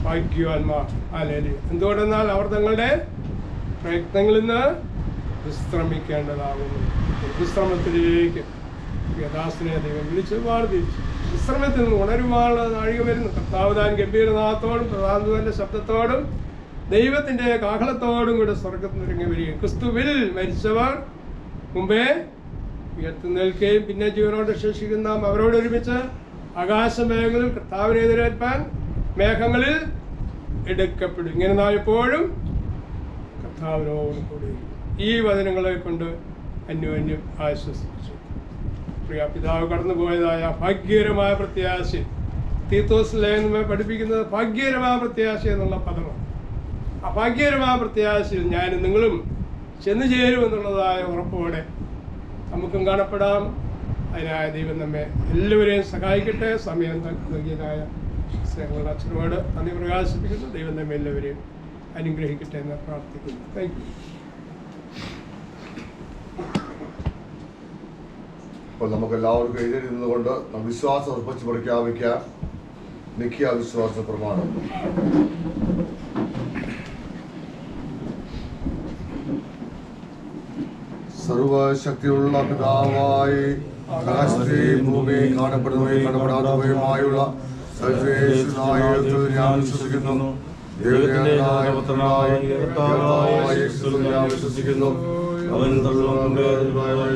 ഭാഗ്യവാന്മാർ. ഹല്ലേലൂയ. എന്തുകൊണ്ടെന്നാൽ അവർ തങ്ങളുടെ പ്രയത്നങ്ങളിൽ നിന്ന് വിശ്രമിക്കേണ്ടതാകുന്നു. വിശ്രമത്തിലേക്ക് യഥാസ്ഥനെ ദൈവം വിളിച്ച് വാർത്തിരിച്ചു. വിശ്രമത്തിൽ നിന്ന് ഉണരുവാനുള്ള നാഴിക വരുന്നു. കർത്താവ് താൻ ഗംഭീരനാഥത്തോടും പ്രധാനന്റെ ശബ്ദത്തോടും ദൈവത്തിൻ്റെ കാഹളത്തോടും കൂടെ സ്വർഗത്തിൽ നിറങ്ങി വരികയും ക്രിസ്തുവിൽ മരിച്ചവർ മുമ്പേ ഉയർത്തുന്നേൽക്കുകയും പിന്നെ ജീവനോട് ശേഷിക്കുന്ന അവരോട് ഒരുമിച്ച് ആകാശമേഖലയിൽ കർത്താവിനെ എതിരേൽപ്പാൻ മേഘങ്ങളിൽ എടുക്കപ്പെടും. ഇങ്ങനെ നാം എപ്പോഴും കർത്താവിനോട് കൂടി ഈ വചനങ്ങളെ കൊണ്ട് അന്യോന്യം ആശ്വസിപ്പിച്ചു. പ്രിയ പിതാവ് കടന്നുപോയതായ ഭാഗ്യകരമായ പ്രത്യാശ, തീത്തോസ് ലേഖനമേ പഠിപ്പിക്കുന്നത് ഭാഗ്യകരമായ പ്രത്യാശ എന്നുള്ള പദമാണ്. ആ ഭാഗ്യകരമായ പ്രത്യാശയിൽ ഞാനും നിങ്ങളും ചെന്നു ചേരുമെന്നുള്ളതായ ഉറപ്പോടെ നമുക്കും കാണപ്പെടാം. അതിനായ ദൈവം നമ്മെ എല്ലാവരെയും സഹായിക്കട്ടെ. സമയം നൽകിയതായ സ്നേഹമുള്ള അച്ഛനോട് നന്ദി പ്രകാശിപ്പിക്കുന്നു. ദൈവം നമ്മെ എല്ലാവരെയും അനുഗ്രഹിക്കട്ടെ എന്ന് പ്രാർത്ഥിക്കുന്നു. Thank you. അപ്പോൾ നമുക്കെല്ലാവർക്കും എഴുതിയിരുന്നത് കൊണ്ട് വിശ്വാസം ഉറപ്പിച്ച് പ്രഖ്യാപിക്കാം. നിഖ്യ വിശ്വാസ പ്രമാണം. സർവശക്തിയുള്ള പിതാവായി ആകാശത്തെയും ഭൂമിയെയും കാണപ്പെടുന്നവയും കാണപ്പെടാത്തവയുമായുള്ള സർവ്വേശ്വരനായ ദൈവത്തിൽ ഞാൻ വിശ്വസിക്കുന്നു. ദൈവത്തിന്റെ ഏകപുത്രനായ യേശുവിൽ ഞാൻ വിശ്വസിക്കുന്നു. അവൻ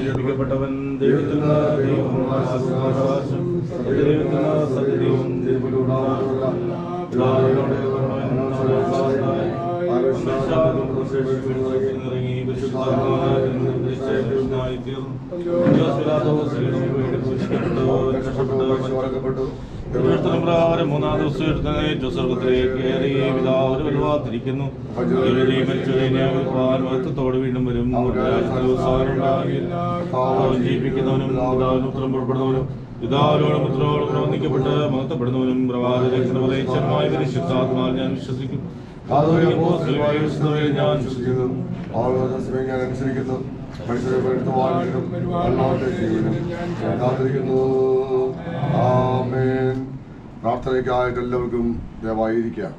ജനിക്കപ്പെട്ടവൻ, ദൈവത്തിന് സത്യവും പ്രകാരം 3-ാം ദിവസം എടുത്ത് സ്വർഗത്തിലേക്ക് കയറി പിതാവിന് വലുവാതിരിക്കുന്നു. മഹത്വത്തോട് വീണ്ടും വരും. ജീവിക്കുന്നവനും ഉത്തരം പുറപ്പെടുന്നവനും പിതാവിനോടും പുത്രനോടും പ്രവർത്തിക്കപ്പെട്ട് മഹത്വപ്പെടുന്നവനും പ്രവാചകന്മാരായ പരിശുദ്ധാത്മാവിൽ ഞാൻ വിശ്വസിക്കും. ഞാൻ അനുസരിക്കുന്നു. കാത്തിരിക്കുന്നു. ആമേൻ. പ്രാർത്ഥനയ്ക്കായിട്ട് എല്ലാവർക്കും ദയവായിരിക്കാം.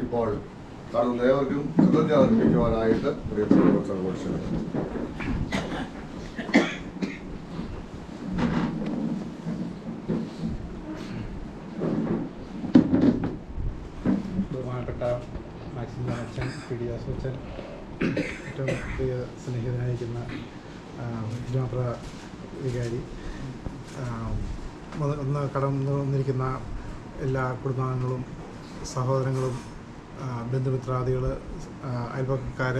ഇപ്പോൾ കാണുന്ന ഏവർക്കും കൃതജ്ഞത അർപ്പിക്കുവാനായിട്ട് പ്രിയപ്പെട്ടവർ സർവോത്സവം. ബഹുമാനപ്പെട്ട മാക്സിം അച്ഛൻ, പി ഡി അച്ഛൻ, ഏറ്റവും പ്രിയ സ്നേഹിതനായിരിക്കുന്ന ജോപ്ര വികാരി, ഒന്ന് കടന്നു വന്നിരിക്കുന്ന എല്ലാ കുടുംബാംഗങ്ങളും സഹോദരങ്ങളും ബന്ധുമിത്രാദികൾ അയൽപക്കക്കാർ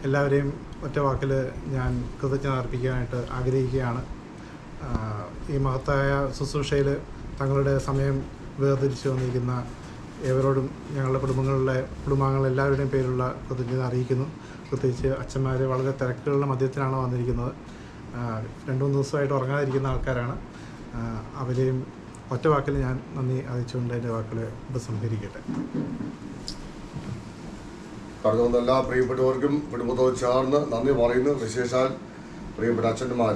എല്ലാവരെയും ഒറ്റ വാക്കിൽ ഞാൻ കൃതജ്ഞത അർപ്പിക്കാനായിട്ട് ആഗ്രഹിക്കുകയാണ്. ഈ മഹത്തായ ശുശ്രൂഷയിൽ തങ്ങളുടെ സമയം വേർതിരിച്ചു വന്നിരിക്കുന്ന ഏവരോടും ഞങ്ങളുടെ കുടുംബാംഗങ്ങളെല്ലാവരുടെയും പേരിലുള്ള കൃതജ്ഞത അറിയിക്കുന്നു. പ്രത്യേകിച്ച് അച്ഛന്മാർ വളരെ തിരക്കുകളുടെ മധ്യത്തിലാണ് വന്നിരിക്കുന്നത്. 2-3 ദിവസമായിട്ട് ഉറങ്ങാതിരിക്കുന്ന ആൾക്കാരാണ്. അവരെയും ഒറ്റ വാക്കിൽ ഞാൻ നന്ദി അറിയിച്ചുകൊണ്ട് എൻ്റെ വാക്കുകൾ ഉപസംഹരിക്കട്ടെ. കടന്നു വന്ന എല്ലാ പ്രിയപ്പെട്ടവർക്കും കുടുംബത്തോട് ചേർന്ന് നന്ദി പറയുന്നു. വിശേഷാൽ പ്രിയപ്പെട്ട അച്ഛന്മാർ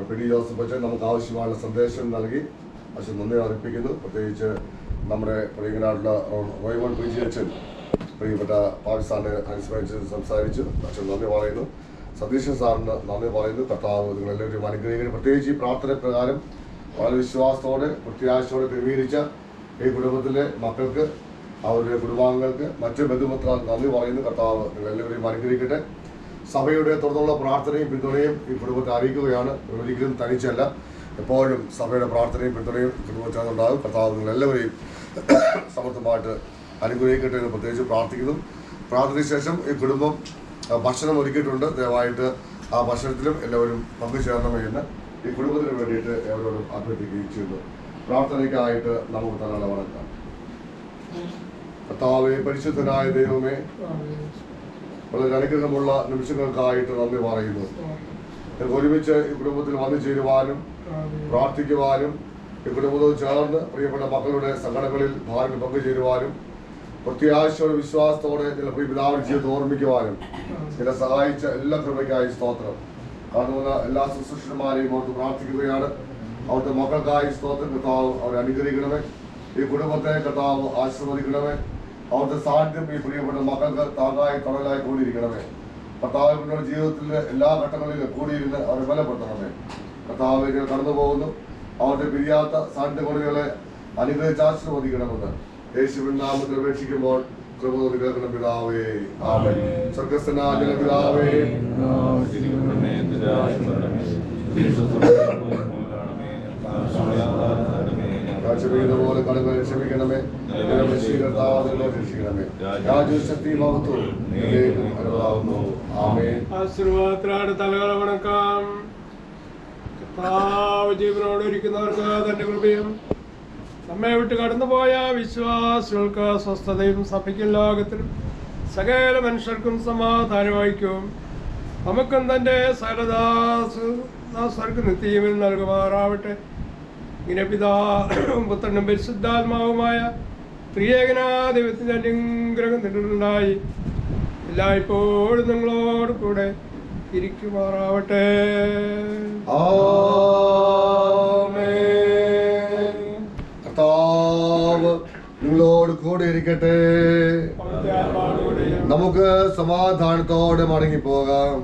പി.ഡി. ജോസഫ് അച്ഛൻ നമുക്ക് ആവശ്യമായുള്ള സന്ദേശം നൽകി അച്ഛൻ നന്ദി അർപ്പിക്കുന്നു. പ്രത്യേകിച്ച് നമ്മുടെ പ്രിയങ്കനായിട്ടുള്ള റോയ്മൺ പി.ജി. അച്ഛൻ പ്രിയപ്പെട്ട പാകിസ്ഥാനെ അനുസ്മരിച്ച് സംസാരിച്ചു. അച്ഛൻ നന്ദി പറയുന്നു. സതീശൻ സാറിന് നന്ദി പറയുന്നു. കർത്താവ് നിങ്ങളെല്ലാവരും അനുഗ്രഹിക്കുന്നു. പ്രത്യേകിച്ച് ഈ പ്രാർത്ഥന പ്രകാരം വളരെ വിശ്വാസത്തോടെ പ്രത്യാശയോടെ ക്രമീകരിച്ച ഈ കുടുംബത്തിലെ മക്കൾക്ക്, അവരുടെ കുടുംബാംഗങ്ങൾക്ക്, മറ്റ് ബന്ധുമിത്ര നന്ദി പറയുന്നു. കർത്താവ് നിങ്ങളെല്ലാവരെയും അനുഗ്രഹിക്കട്ടെ. സഭയുടെ തുടർന്നുള്ള പ്രാർത്ഥനയും പിന്തുണയും ഈ കുടുംബത്തെ അറിയിക്കുകയാണ്. ഒരിക്കലും തനിച്ചല്ല, എപ്പോഴും സഭയുടെ പ്രാർത്ഥനയും പിന്തുണയും കുടുംബത്തിനുണ്ടാകും. കർത്താവ് നിങ്ങളെല്ലാവരെയും സമർത്ഥമായിട്ട് അനുഗ്രഹിക്കട്ടെ എന്ന് പ്രത്യേകിച്ച് പ്രാർത്ഥിക്കുന്നു. പ്രാർത്ഥനയ്ക്ക് ശേഷം ഈ കുടുംബം ഭക്ഷണം ഒരുക്കിയിട്ടുണ്ട്. ദയവായിട്ട് ആ ഭക്ഷണത്തിലും എല്ലാവരും പങ്കുചേരണമേ എന്ന് ഈ കുടുംബത്തിന് വേണ്ടിയിട്ട് എവരോടും അഭ്യർത്ഥിക്കുകയും ചെയ്യുന്നു. പ്രാർത്ഥനയ്ക്കായിട്ട് നമുക്ക് തന്നെ വണക്കാം. കർത്താവേ, പരിശുദ്ധനായ ദൈവമേ, വളരെ അനുഗ്രഹമുള്ള നിമിഷങ്ങൾക്കായിട്ട് നന്ദി പറയുന്നു. ഒരുമിച്ച് ഈ കുടുംബത്തിൽ വന്നു ചേരുവാനും പ്രാർത്ഥിക്കുവാനും ഈ കുടുംബത്തോട് ചേർന്ന് പ്രിയപ്പെട്ട മക്കളുടെ സംഘടനകളിൽ ഭാരം പങ്കുചേരുവാനും പ്രത്യാശയോടെ വിശ്വാസത്തോടെ ചില പിതാവിന്റെ ജീവിതത്തെ ഓർമ്മിക്കുവാനും ചില സഹായിച്ച എല്ലാ കൃപയ്ക്കായി സ്തോത്രം. കാണുന്ന എല്ലാ ശുശ്രൂഷന്മാരെയും ഓർത്ത് പ്രാർത്ഥിക്കുകയാണ്. അവിടുത്തെ മക്കൾക്കായി സ്തോത്രം. കർത്താവ് അവരെ അനുഗ്രഹിക്കണമേ. ഈ കുടുംബത്തെ കർത്താവ് ആശീർവദിക്കണമേ. അവിടുത്തെ സാന്നിധ്യം ഈ പ്രിയപ്പെട്ട മക്കൾക്ക് താങ്ങായി തണലായി കൂടിയിരിക്കണമേ. കർത്താവിന്റെ ജീവിതത്തിലെ എല്ലാ ഘട്ടങ്ങളിലും കൂടിയിരുന്ന് അവരെ ബലപ്പെടുത്തണമേ. കർത്താവ് ഇങ്ങനെ കടന്നു പോകുന്നു. അവരുടെ പിരിയാത്ത സാന്നിധ്യ കൊടികളെ അനുഗ്രഹിച്ച് ആശീർവദിക്കണമെന്ന് യേശുവിൻ നാമത്തിൽ അപേക്ഷിക്കുമ്പോൾ കൃപ കേൾക്കുന്ന പിതാവേ, ആമേൻ. സ്വർഗ്ഗസ്ഥനായ പിതാവേ, പോലെ കടങ്ങൾ ക്ഷമിക്കണമേ. രക്ഷിക്കണമേ. രാജശക്തി മഹത്വം അനുഭവമാകുന്നു. ആമേൻ. ആശീർവാദത്തിലാണ് തലകള വണക്കാം. കർത്താവ് ജീവനോട് ഇരിക്കുന്നവർക്ക് തന്റെ കൃപയും നമ്മെ വിട്ട് കടന്നുപോയ വിശ്വാസികൾക്ക് സ്വസ്ഥതയും സഭയ്ക്കും ലോകത്തിലും സകല മനുഷ്യർക്കും സമാധാനമായിരിക്കും. നമുക്കും തൻ്റെ സകലദാസർക്ക് നിത്യജീവൻ നൽകുമാറാവട്ടെ. ഇങ്ങനെ പിതാവും പുത്രനും പരിശുദ്ധാത്മാവുമായ ത്രിയേകനാ ദൈവത്തിൻ്റെ അനുഗ്രഹം നിന്നിട്ടുണ്ടായി എല്ലായ്പ്പോഴും നിങ്ങളോട് കൂടെ ഇരിക്കുമാറാവട്ടെ. കർത്താവ് നിങ്ങളോട് കൂടെ ഇരിക്കട്ടെ. നമുക്ക് സമാധാനത്തോടെ മടങ്ങിപ്പോകാം.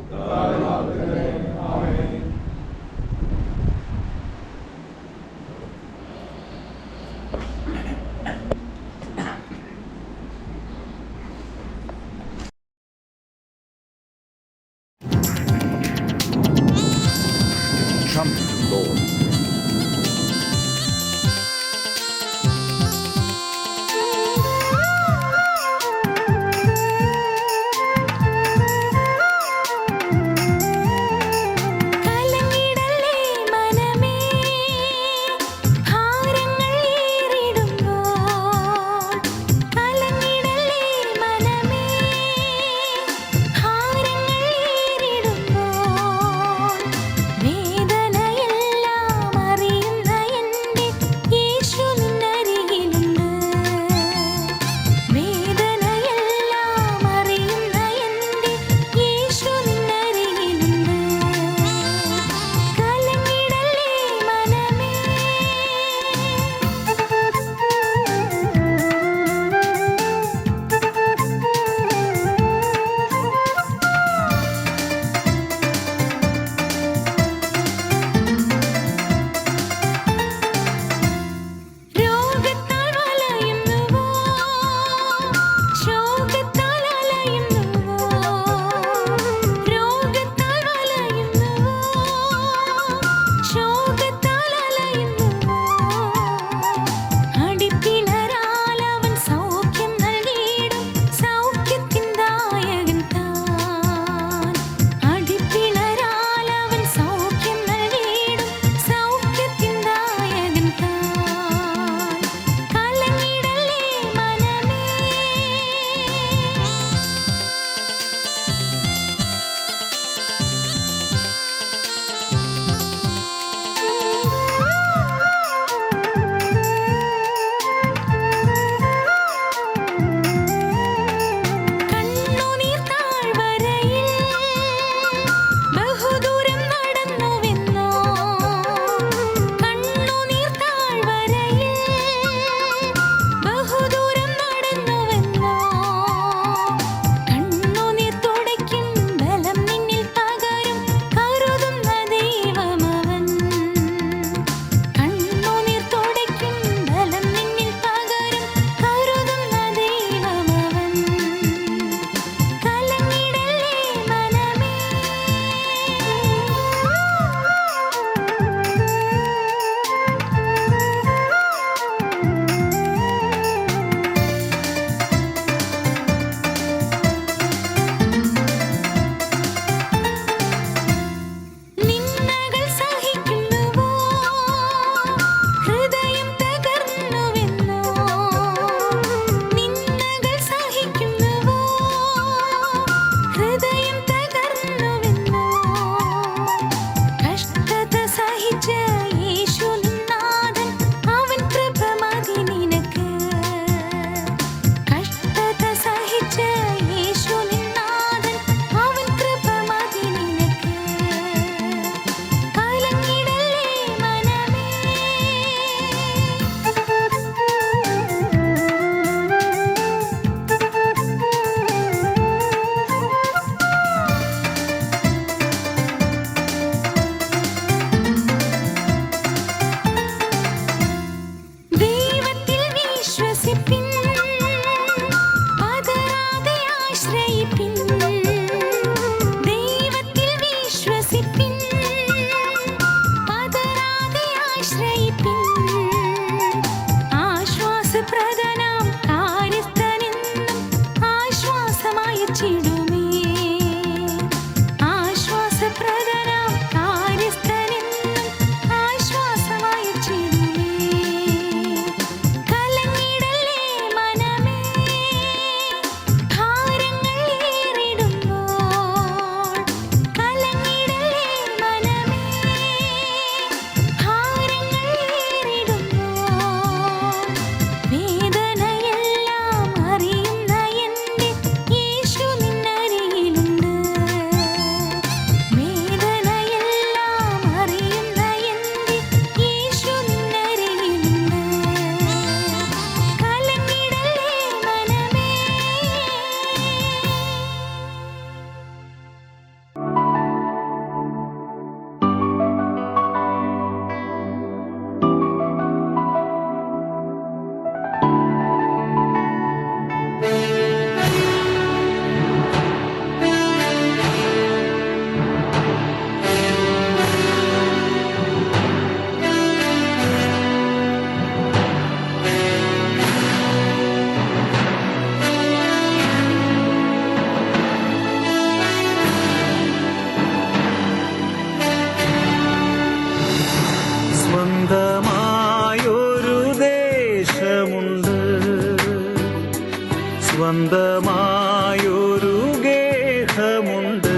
സ്വന്തമായൊരു ഗേഹമുണ്ട്,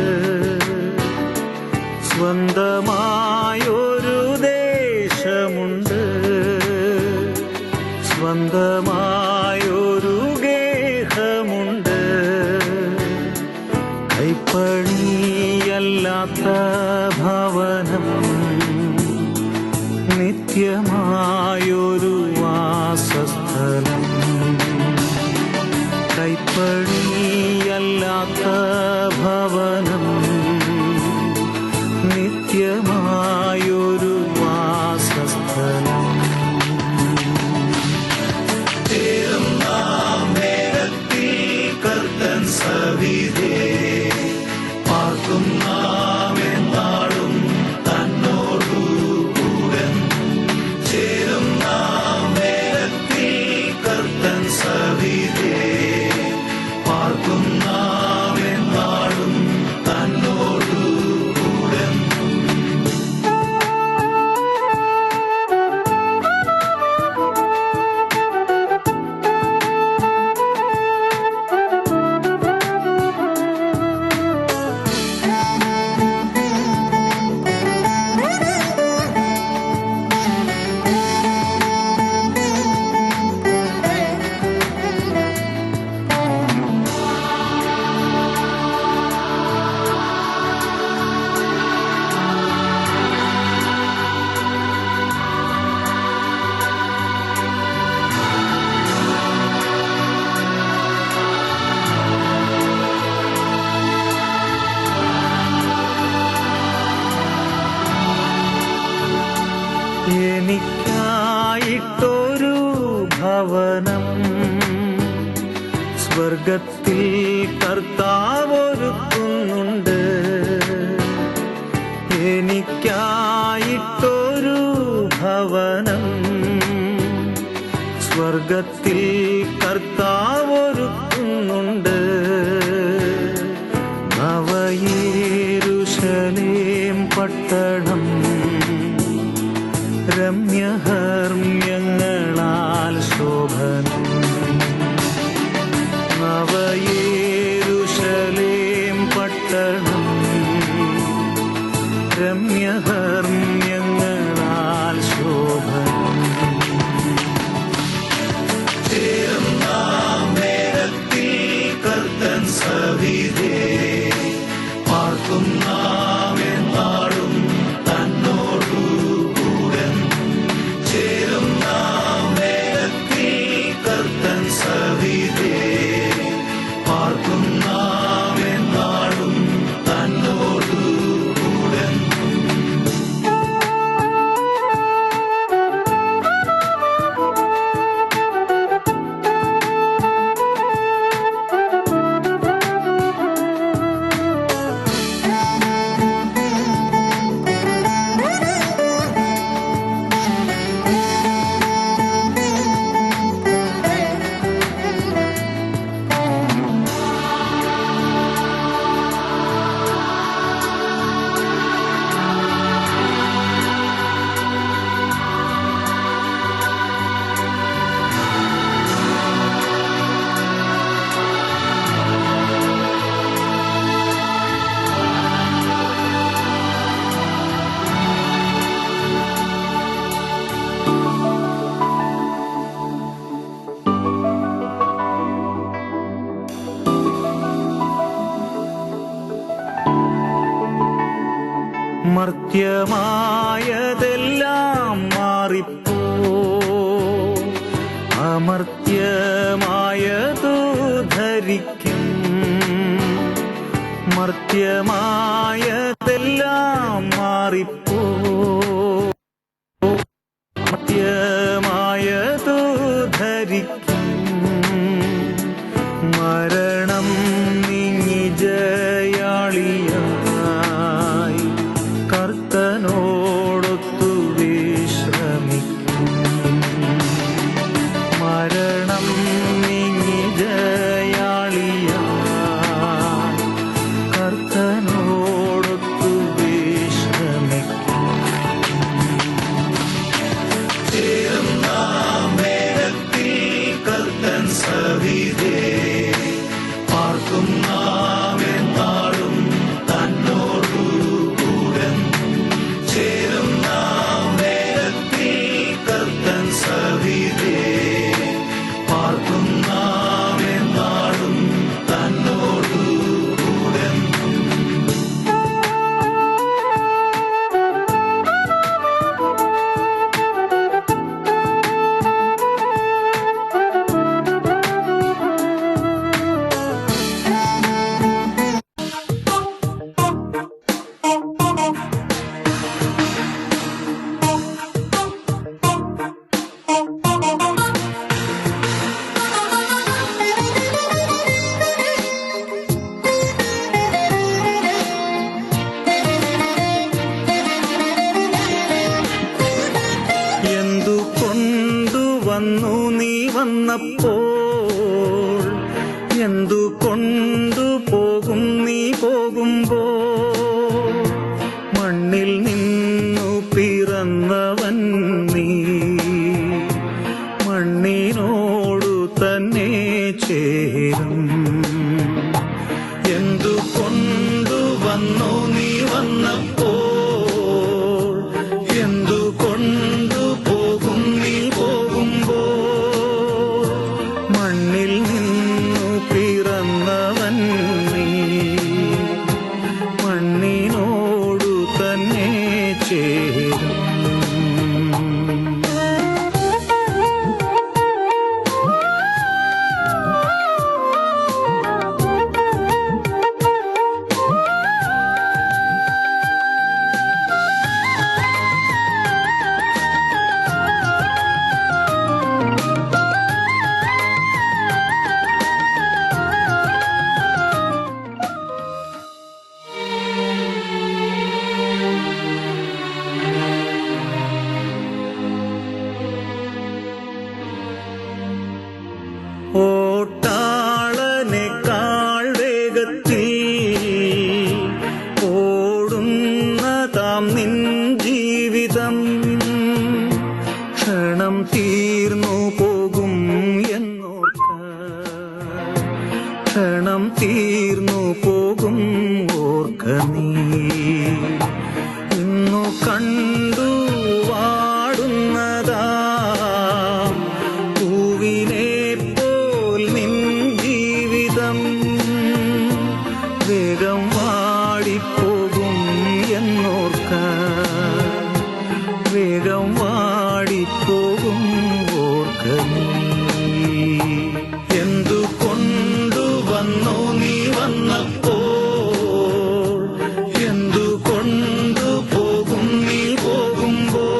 സ്വന്തമായൊരു ദേശമുണ്ട്, സ്വന്തമായൊരു ഗേഹമുണ്ട്. കൈപ്പണിയല്ലാത്ത ഭവനം, നിത്യമായൊരു വാസസ്ഥലം. കൈപ്പണിയല്ലാത്ത ഭവനം, നിത്യമായൊരു വാസസ്ഥലം. കർത്തൻ സവിധേ പാർക്കും നാം എന്നാളും തന്നോടു കൂടെ. ചേരും നാം വേഗത്തിൽ കർത്തൻ സവിധേ പാർക്കും നാം എന്നാളും തന്നോടു കൂടെ. എനിക്കായിട്ടൊരു ഭവനം സ്വർഗത്തിൽ കർത്താവൊരുക്കുന്നുണ്ട്. എനിക്കായിട്ടൊരു ഭവനം സ്വർഗത്തിൽ കർത്താവൊരുക്കുന്നുണ്ട്. നവയെരൂശലേം പട്ടണം രമ്യഹർമ്മ്യങ്ങളാൽ ശോഭനം. നവയെരൂശലേം പട്ടണം രമ്യഹർമ്മ്യങ്ങളാൽ ശോഭനം. ചേരും നാം വേഗത്തിൽ കർത്തൻ സവിധേ പാർക്കും നാം എന്നാളും തന്നോടു കൂടെ. ചേരും നാം വേഗത്തിൽ കർത്തൻ സവിധേ പാർക്കും നാം എന്നാളും തന്നോടു കൂടെ. മർത്യമായതെല്ലാം മാറിപ്പോ, അമർത്യമായതു ധരിക്കും. മർത്യമായതെല്ലാം മാറിപ്പോ, മർത്യമായതു ധരിക്കും. മരണം നീങ്ങി ജയാളിയായി കർത്തനോടൊത്തു വിശ്രമിക്കും. മരണം നീങ്ങി ജയാളിയായി കർത്തനോടൊത്തു വിശ്രമിക്കും. വന്നപ്പോൾ എന്തു കൊണ്ടുപോകും നീ പോകുമ്പോൾ മണ്ണിൽ നിന്നു പിറന്നവൻ നീ മണ്ണിനോടു തന്നെ ചേരും. ഓട്ടാളനേക്കാൾ വേഗത്തിൽ ഓടുന്നതാം നിൻ ജീവിതം ക്ഷണം തീർന്നു പോകും എന്നോർക്ക ക്ഷണം തീർന്നു പോകും ഓർക്ക നീ ഇന്നു കണ്ടു വാടുന്നതാ പൂവിനെ വേഗം വാടിപ്പോകും എന്നോർക്ക വേഗം വാടിപ്പോകും ഓർക്ക നീ എന്തു കൊണ്ടുവന്നു നീ വന്നപ്പോൾ എന്തു കൊണ്ടുപോകും നീ പോകുമ്പോൾ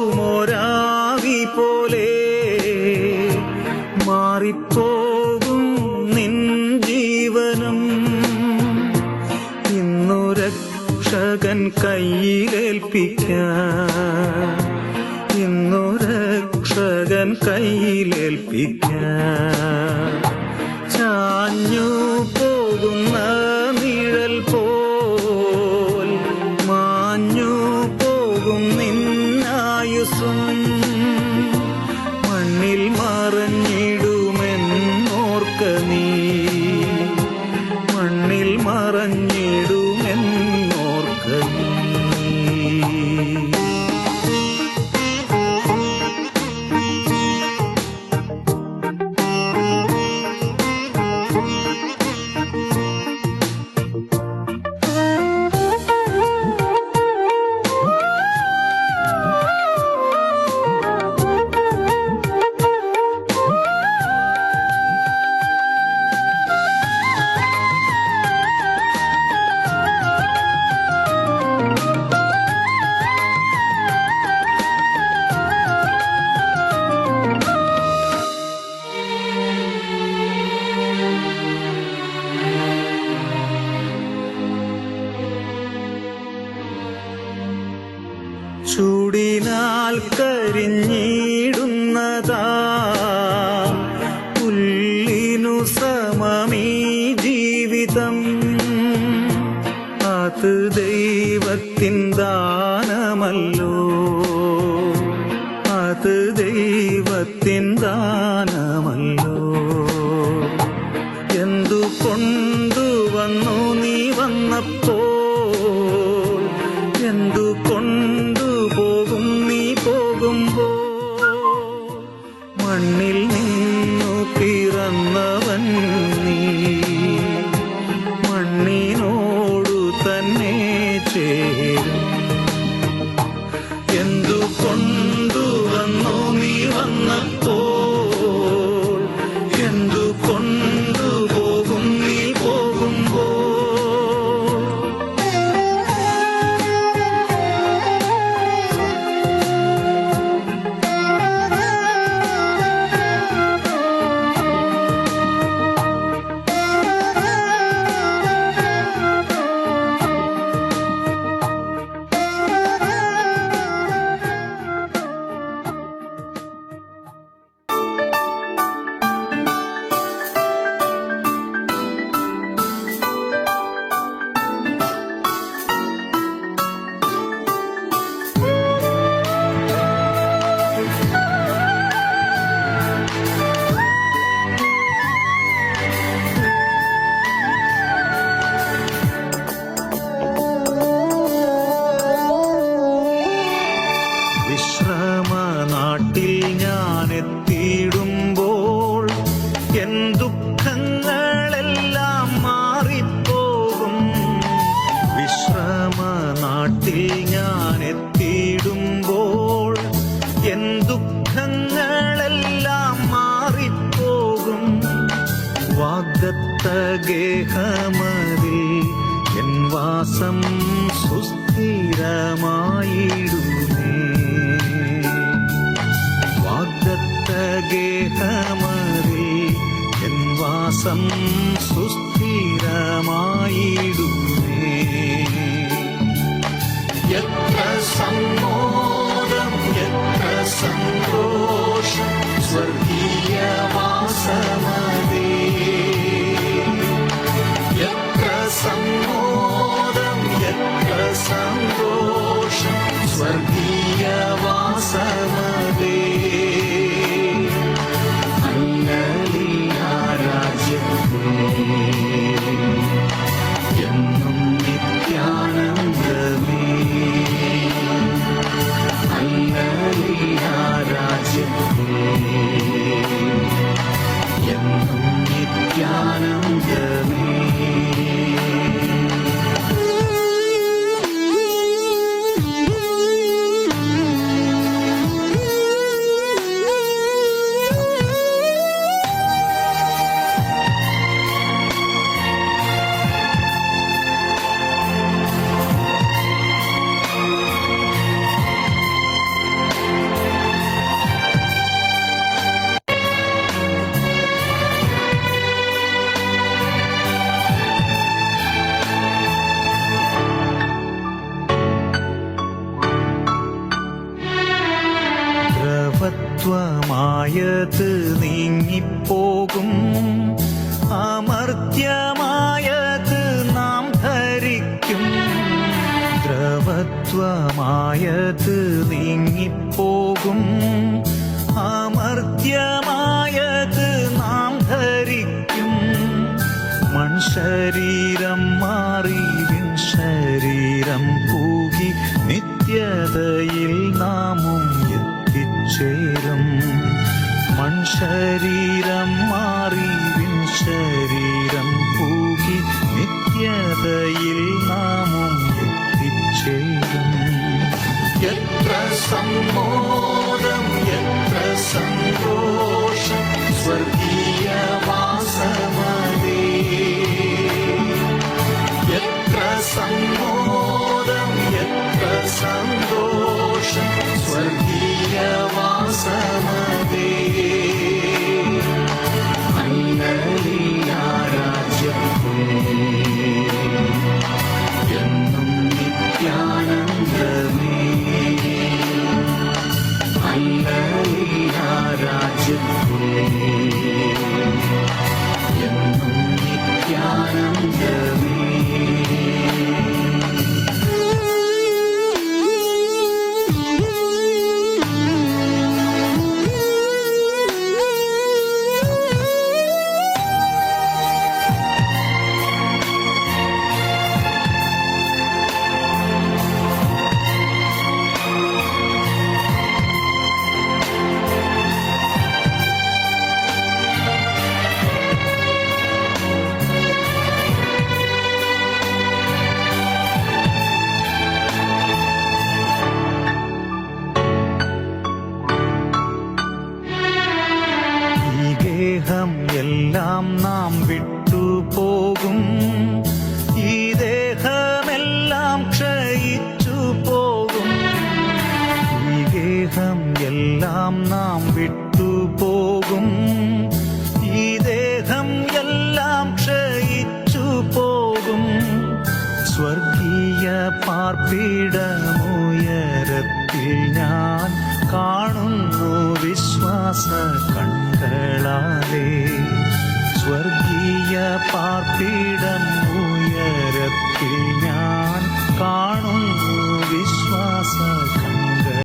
മാറിപ്പോകുമൊരാവി പോലെ മാറിപ്പോകും നിൻ ജീവനം ഇന്നു രക്ഷകൻ കയ്യിലേൽപ്പിക്കാൻ ഇന്നു രക്ഷകൻ കയ്യിലേൽപ്പിക്കാൻ ചാഞ്ഞു പോകുന്ന നിഴൽ പോൽ മാഞ്ഞു പോകും നിന്നായുസും മണ്ണിൽ മറഞ്ഞിടുമെന്നോർക്ക നീ മണ്ണിൽ മറഞ്ഞിടുമെന്നോർക്ക നീ ചൂടിനാൽ കരിഞ്ഞിടുന്നതാ പുല്ലിനു സമമീ ജീവിതം അത് ദൈവത്തിൻ ദാനമല്ലോ അത് ദൈവത്തിൻ ദാനമല്ലോ എന്തു കൊണ്ടുവന്നു നീ വന്നപ്പോൾ എന്തു കൊണ്ടുപോകും നീ പോകുമ്പോൾ മണ്ണിൽ നിന്നു പിറന്നവൻ നീ മണ്ണിനോടു തന്നെ ചേരും. നാട്ടിൽ ഞാൻ എത്തിയിടുമ്പോൾ എൻ ദുഃഖങ്ങളെല്ലാം മാറിപ്പോകും. വിശ്രമ നാട്ടിൽ ഞാൻ എത്തിയിടുമ്പോൾ എൻ ദുഃഖങ്ങളെല്ലാം മാറിപ്പോകും. വാഗ്ദത്ത ഗേഹമതിൽ എൻ വാസം സുസ്ഥിരമായിടുമേ. വാഗ്ദത്ത ഗേഹമതിൽ എൻ വാസം സുസ്ഥിരമായിടുമേ. എത്ര സമ്മോദം എത്ര സന്തോഷം സ്വർഗീയവാസമതേ. എത്ര സമ്മോദം എത്ര സന്തോഷം സ്വർഗീയവാസമതേ. എന്നും നിത്യാനന്ദമേ. രാജ്യത്തേ എന്നും നിത്യാനന്ദമേ. ദ്രവത്വമായത് നീങ്ങിപ്പോകും. അമർത്യമായത് നാം ധരിക്കും. ദ്രവത്വമായത് നീങ്ങിപ്പോകും. അമർത്യമായത് നാം ധരിക്കും. മൺശരീരം മാറി ശരീരം പൂകി നിത്യതയിൽ നാമും എത്തിച്ചേരും. മൺശരീരം മാറി ശരീരം പൂകി നിത്യതയിൽ നാമും എത്തിച്ചേരും. എത്ര സമ്മോദം എത്ര സന്തോഷം സ്വർഗീയവാസമതേ. എത്ര സമ്മോദം എത്ര സന്തോഷം സ്വർഗീയവാസമതേ. രാജ്യത്തേ എന്നും നിത്യാനന്ദമേ. രാജ്യത്തേ എന്നും നിത്യാനന്ദമേ. എല്ലാം നാം വിട്ടുപോകും. ഈ ദേഹമെല്ലാം ക്ഷയിച്ചു പോകും. ഈ ദേഹം എല്ലാം നാം വിട്ടുപോകും. ഈ ദേഹം എല്ലാം ക്ഷയിച്ചു പോകും. സ്വർഗീയ പാർപ്പിടമുയരത്തിൽ ഞാൻ കാണുന്നു വിശ്വാസ കണ്ണുകളാലേ. സ്വർഗീയ പാർപ്പിടമുയരത്തിൽ